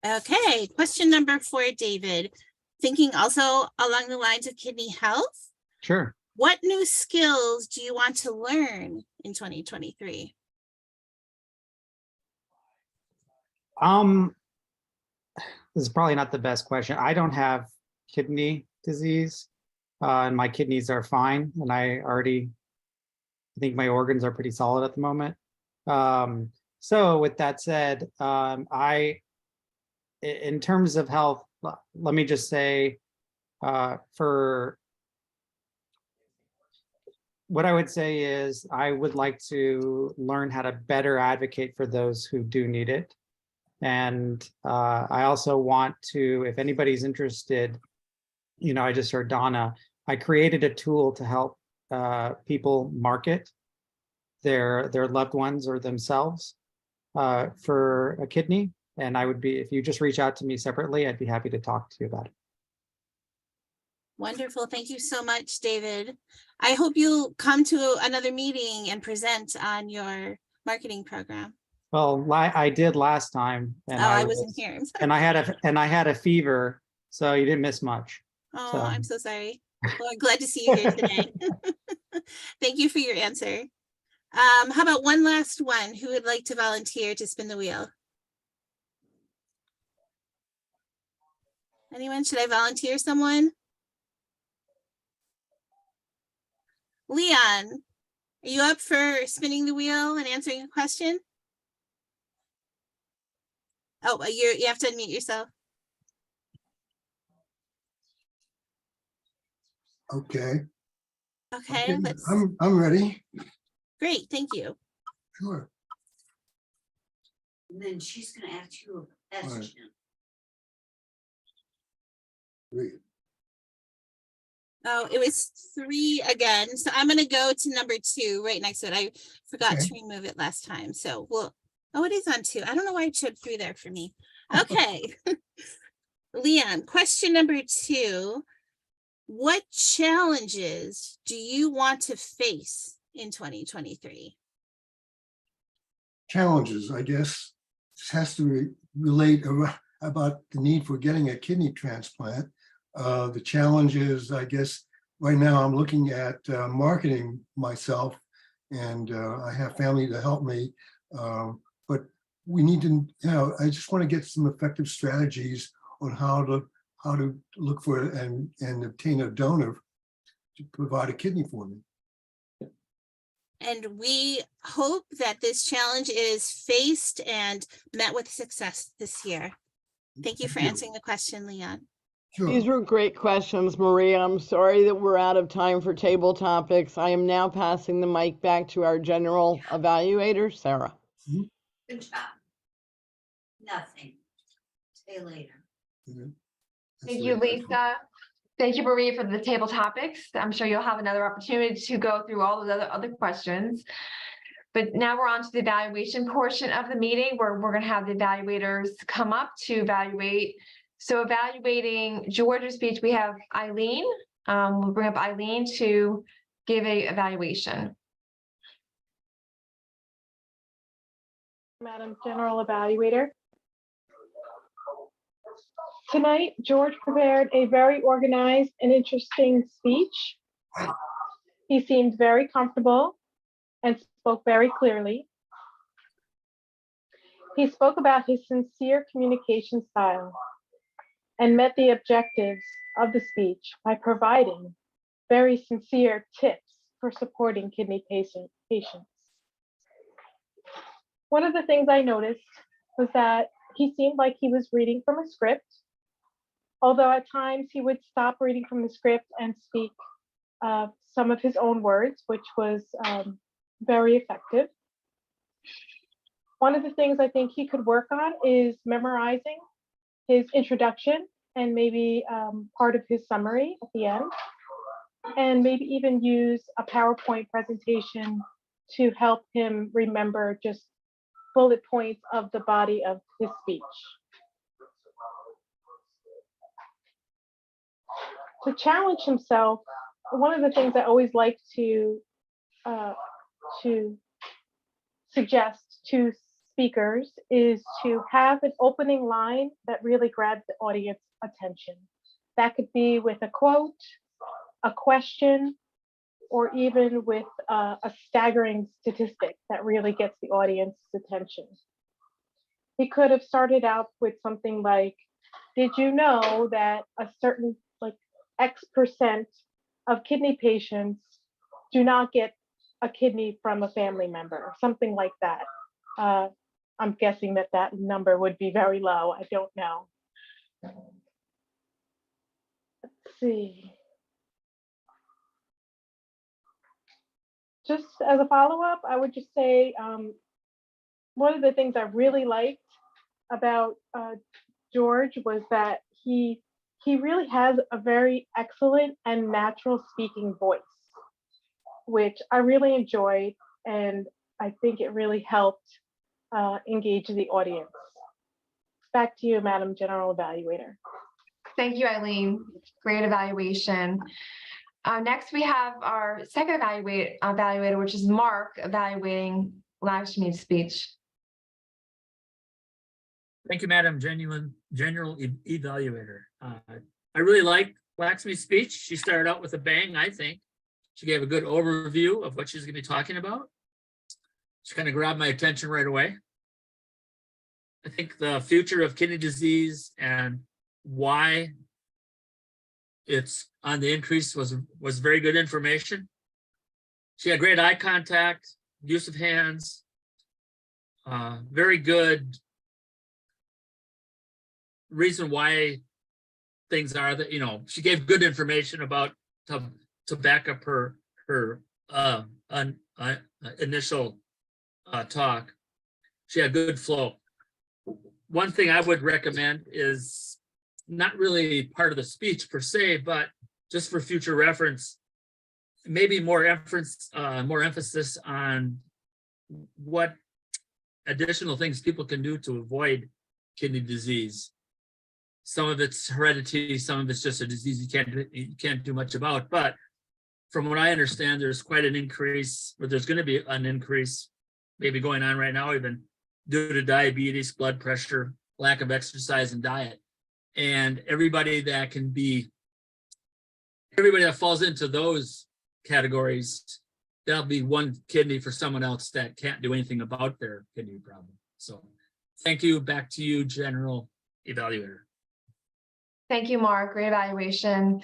Okay, question number 4, David. Thinking also along the lines of kidney health. Sure. What new skills do you want to learn in 2023? This is probably not the best question. I don't have kidney disease, and my kidneys are fine, and I think my organs are pretty solid at the moment. So with that said, in terms of health, let me just say, for what I would say is I would like to learn how to better advocate for those who do need it. And I also want to, if anybody's interested, I just heard Donna, I created a tool to help people market their loved ones or themselves for a kidney. And I would be, if you just reach out to me separately, I'd be happy to talk to you about it. Wonderful. Thank you so much, David. I hope you'll come to another meeting and present on your marketing program. Well, I did last time, and I wasn't here. And I had a fever, so you didn't miss much. Oh, So. I'm so sorry. Well, I'm glad to see you here today. Thank you for your answer. How about one last one? Who would like to volunteer to spin the wheel? Anyone? Should I volunteer someone? Leon, are you up for spinning the wheel and answering a question? Oh, you have to unmute yourself. Okay. Okay. I'm ready. Great, thank you. Sure. And then she's going to ask you a question. Great. Oh, it was 3 again. So I'm going to go to number 2 right next to it. I forgot to remove it last time. So oh, it is on 2. I don't know why it showed 3 there for me. Okay. Leon, question number 2. What challenges do you want to face in 2023? Challenges, I guess, this has to relate about the need for getting a kidney transplant. The challenges, I guess, right now I'm looking at marketing myself, and I have family to help me. But we need to, I just want to get some effective strategies on how to look for and obtain a donor to provide a kidney for me. And we hope that this challenge is faced and met with success this year. Thank you for answering the question, Leon. Sure. These were great questions, Maria. I'm sorry that we're out of time for table topics. I am now passing the mic back to our general evaluator, Sarah. Good job. Nothing. Say later. Thank you, Lisa. Thank you, Maria, for the table topics. I'm sure you'll have another opportunity to go through all the other questions. But now we're on to the evaluation portion of the meeting, where we're going to have the evaluators come up to evaluate. So evaluating Georgia's speech, we have Eileen. We'll bring up Eileen to give an evaluation. Madam General Evaluator. Tonight, George prepared a very organized and interesting speech. He seemed very comfortable and spoke very clearly. He spoke about his sincere communication style and met the objectives of the speech by providing very sincere tips for supporting kidney patients. One of the things I noticed was that he seemed like he was reading from a script, although at times he would stop reading from the script and speak some of his own words, which was very effective. One of the things I think he could work on is memorizing his introduction and maybe part of his summary at the end, and maybe even use a PowerPoint presentation to help him remember just bullet points of the body of his speech. To challenge himself, one of the things I always like to suggest to speakers is to have an opening line that really grabs the audience attention. That could be with a quote, a question, or even with a staggering statistic that really gets the audience's attention. He could have started out with something like, did you know that a certain X% of kidney patients do not get a kidney from a family member, something like that. I'm guessing that that number would be very low. I don't know. Let's see. Just as a follow-up, I would just say one of the things I really liked about George was that he really has a very excellent and natural speaking voice, which I really enjoyed, and I think it really helped engage the audience. Back to you, Madam General Evaluator. Thank you, Eileen. Great evaluation. Next, we have our second evaluator, which is Mark, evaluating Laxmi's speech. Thank you, Madam General Evaluator. I really liked Laxmi's speech. She started out with a bang, I think. She gave a good overview of what she's going to be talking about. She kind of grabbed my attention right away. I think the future of kidney disease and why it's on the increase was very good information. She had great eye contact, use of hands, very good reason why things are that, she gave good information about to back up her initial talk. She had good flow. One thing I would recommend is not really part of the speech per se, but just for future reference, maybe more emphasis on what additional things people can do to avoid kidney disease. Some of it's heredity, some of it's just a disease you can't do much about. But from what I understand, there's quite an increase, or there's going to be an increase, maybe going on right now, even due to diabetes, blood pressure, lack of exercise and diet. And everybody that falls into those categories, that'll be one kidney for someone else that can't do anything about their kidney problem. So thank you. Back to you, General Evaluator. Thank you, Mark. Great evaluation.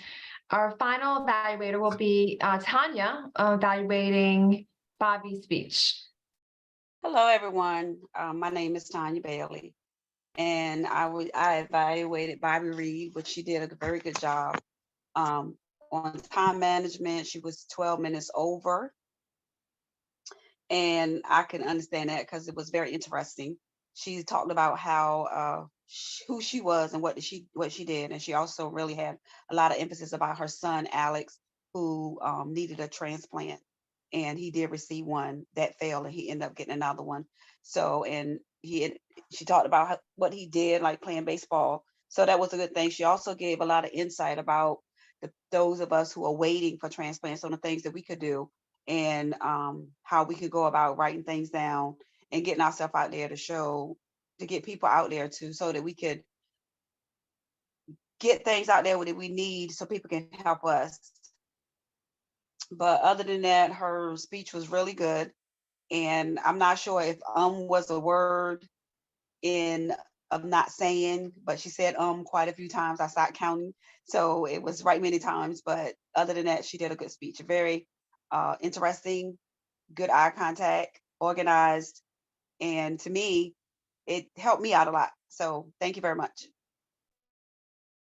Our final evaluator will be Tanya, evaluating Bobbie's speech. Hello, everyone. My name is Tanya Bailey, and I evaluated Bobbie Reed, which she did a very good job. On time management, she was 12 minutes over, and I can understand that because it was very interesting. She talked about how who she was and what she did, and she also really had a lot of emphasis about her son Alex, who needed a transplant, and he did receive one that failed, and he ended up getting another one. So, and she talked about what he did, like playing baseball. So that was a good thing. She also gave a lot of insight about those of us who are waiting for transplants, on the things that we could do, and how we could go about writing things down and getting ourselves out there to get people out there too, so that we could get things out there that we need so people can help us. But other than that, her speech was really good. And I'm not sure if was a word of not saying, but she said quite a few times. I started counting. So it was right many times. But other than that, she did a good speech. Very interesting, good eye contact, organized. And to me, it helped me out a lot. So thank you very much.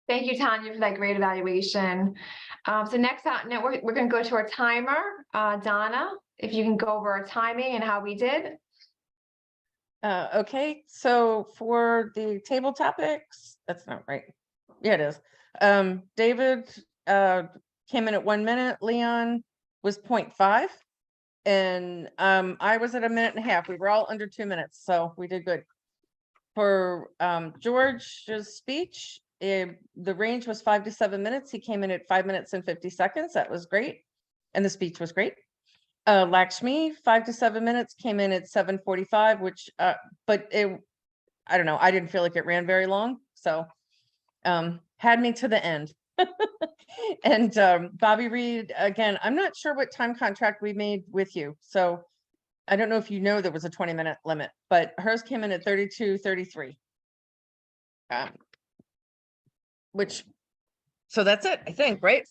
Thank you, Tanya, for that great evaluation. So next up, now we're going to go to our timer. Donna, if you can go over our timing and how we did. Okay, so for the table topics, that's not right. Yeah, it is. David came in at 1 minute. Leon was 0.5. And I was at 1.5 minutes. We were all under 2 minutes, so we did good. For George's speech, the range was 5 to 7 minutes. He came in at 5 minutes and 50 seconds. That was great. And the speech was great. Laxmi, 5 to 7 minutes, came in at 7:45, which, but I don't know, I didn't feel like it ran very long. So had me to the end. And Bobbie Reed, again, I'm not sure what time contract we made with you. So I don't know if you know there was a 20-minute limit, but hers came in at 32:33. So that's it, I think, right?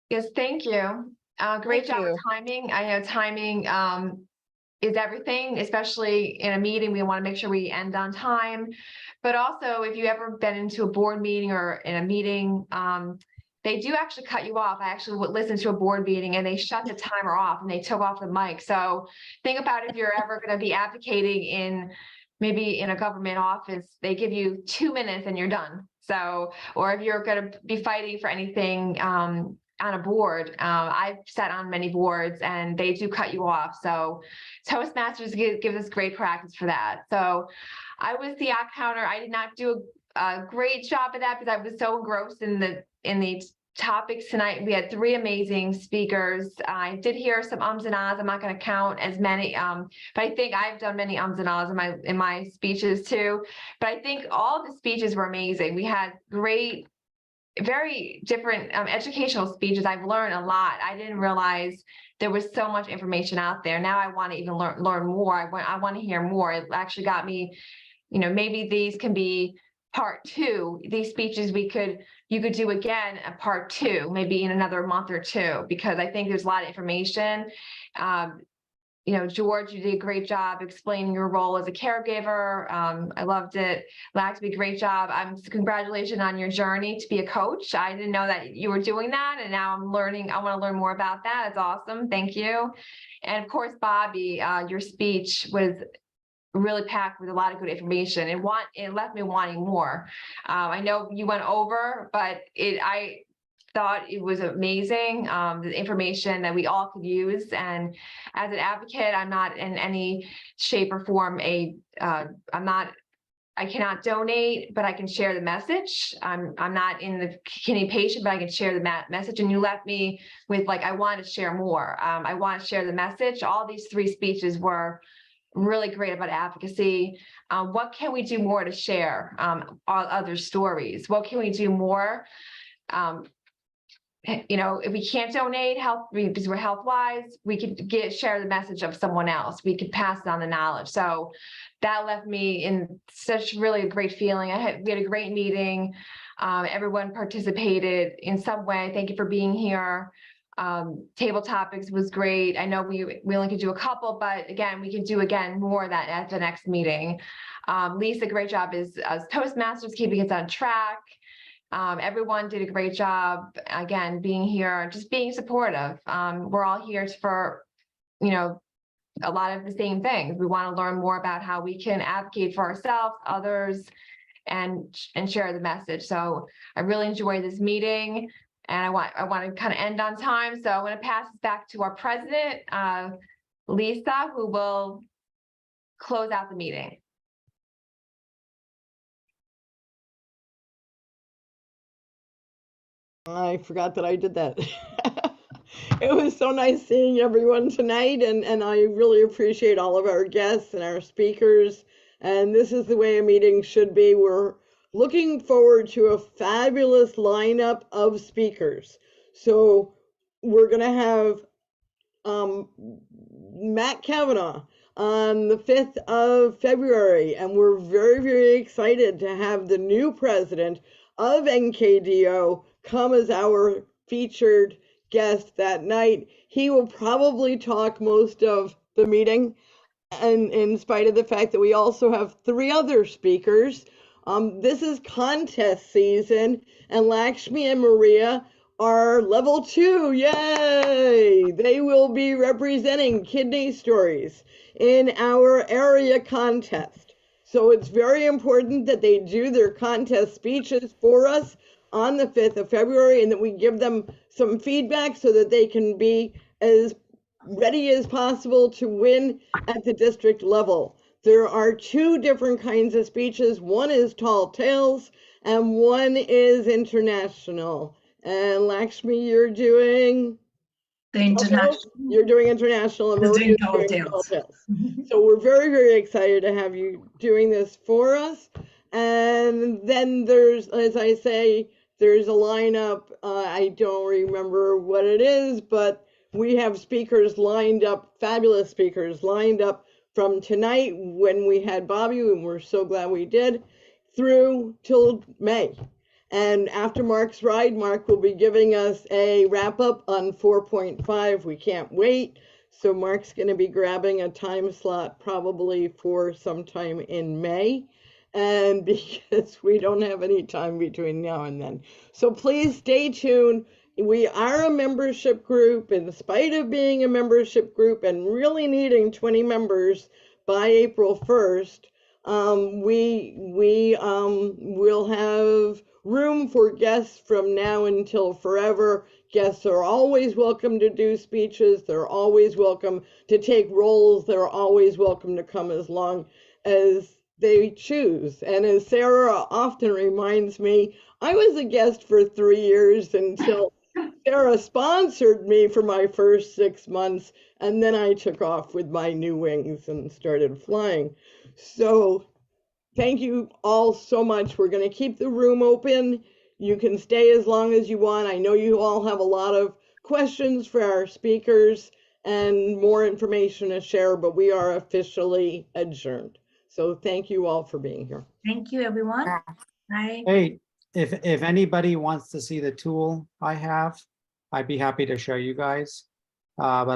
Yes, thank you. Great job with timing. I know timing is everything, especially in a meeting. We want to make sure we end on time. But also, if you ever been into a board meeting or in a meeting, they do actually cut you off. I actually would listen to a board meeting and they shut the timer off and they took off the mic. So think about if you're ever going to be advocating maybe in a government office, they give you 2 minutes and you're done. So, or if you're going to be fighting for anything on a board, I've sat on many boards and they do cut you off. So Toastmasters gives us great practice for that. So I was the odd counter. I did not do a great job of that because I was so engrossed in the topics tonight. We had 3 amazing speakers. I did hear some ums and ahs. I'm not going to count as many, but I think I've done many ums and ahs in my speeches too. But I think all the speeches were amazing. We had great, very different educational speeches. I've learned a lot. I didn't realize there was so much information out there. Now I want to even learn more. I want to hear more. It actually got me, maybe these can be part 2. These speeches you could do again a part 2, maybe in another month or 2, because I think there's a lot of information. George, you did a great job explaining your role as a caregiver. I loved it. Laxmi, great job. Congratulations on your journey to be a coach. I didn't know that you were doing that, and now I'm learning. I want to learn more about that. It's awesome. Thank you. And of course, Bobbie, your speech was really packed with a lot of good information. It left me wanting more. I know you went over, but I thought it was amazing, the information that we all could use. And as an advocate, I'm not in any shape or form I cannot donate, but I can share the message. I'm not in the kidney patient, but I can share the message. And you left me with I want to share more. I want to share the message. All these 3 speeches were really great about advocacy. What can we do more to share other stories? What can we do more? If we can't donate because we're health wise, we could share the message of someone else. We could pass on the knowledge. So that left me in such really a great feeling. We had a great meeting. Everyone participated in some way. Thank you for being here. Table topics was great. I know we only could do a couple, but again, we could do more of that at the next meeting. Lisa, great job as Toastmasters, keeping us on track. Everyone did a great job, again, being here, just being supportive. We're all here for, a lot of the same things. We want to learn more about how we can advocate for ourselves, others, and share the message. So I really enjoyed this meeting, and I want to kind of end on time. So I'm going to pass this back to our president, Lisa, who will close out the meeting. I forgot that I did that. It was so nice seeing everyone tonight, and I really appreciate all of our guests and our speakers. And this is the way a meeting should be. We're looking forward to a fabulous lineup of speakers. So we're going to have Matt Kavanaugh on the 5th of February, and we're very, very excited to have the new president of NKDO come as our featured guest that night. He will probably talk most of the meeting, and in spite of the fact that we also have 3 other speakers. This is contest season, and Laxmi and Maria are level 2. Yay! They will be representing kidney stories in our area contest. So it's very important that they do their contest speeches for us on the 5th of February, and that we give them some feedback so that they can be as ready as possible to win at the district level. There are 2 different kinds of speeches. One is tall tales and one is international. And Laxmi, you're doing The international. You're doing international, and Maria's Tall doing tall Tales. tales. So we're very, very excited to have you doing this for us. And then there's, as I say, there's a lineup. I don't remember what it is, but we have speakers lined up, fabulous speakers lined up from tonight when we had Bobbie, and we're so glad we did, through till May. And after Mark's ride, Mark will be giving us a wrap up on 4.5. We can't wait. So Mark's going to be grabbing a time slot probably for sometime in May. And because we don't have any time between now and then. So please stay tuned. We are a membership group. In spite of being a membership group and really needing 20 members by April 1st, we will have room for guests from now until forever. Guests are always welcome to do speeches. They're always welcome to take roles. They're always welcome to come as long as they choose. And as Sarah often reminds me, I was a guest for 3 years until Sarah sponsored me for my first 6 months, and then I took off with my new wings and started flying. So thank you all so much. We're going to keep the room open. You can stay as long as you want. I know you all have a lot of questions for our speakers and more information to share, but we are officially adjourned. So thank you all for being here. Thank you, everyone. Bye. Hey, if anybody wants to see the tool I have, I'd be happy to show you guys. But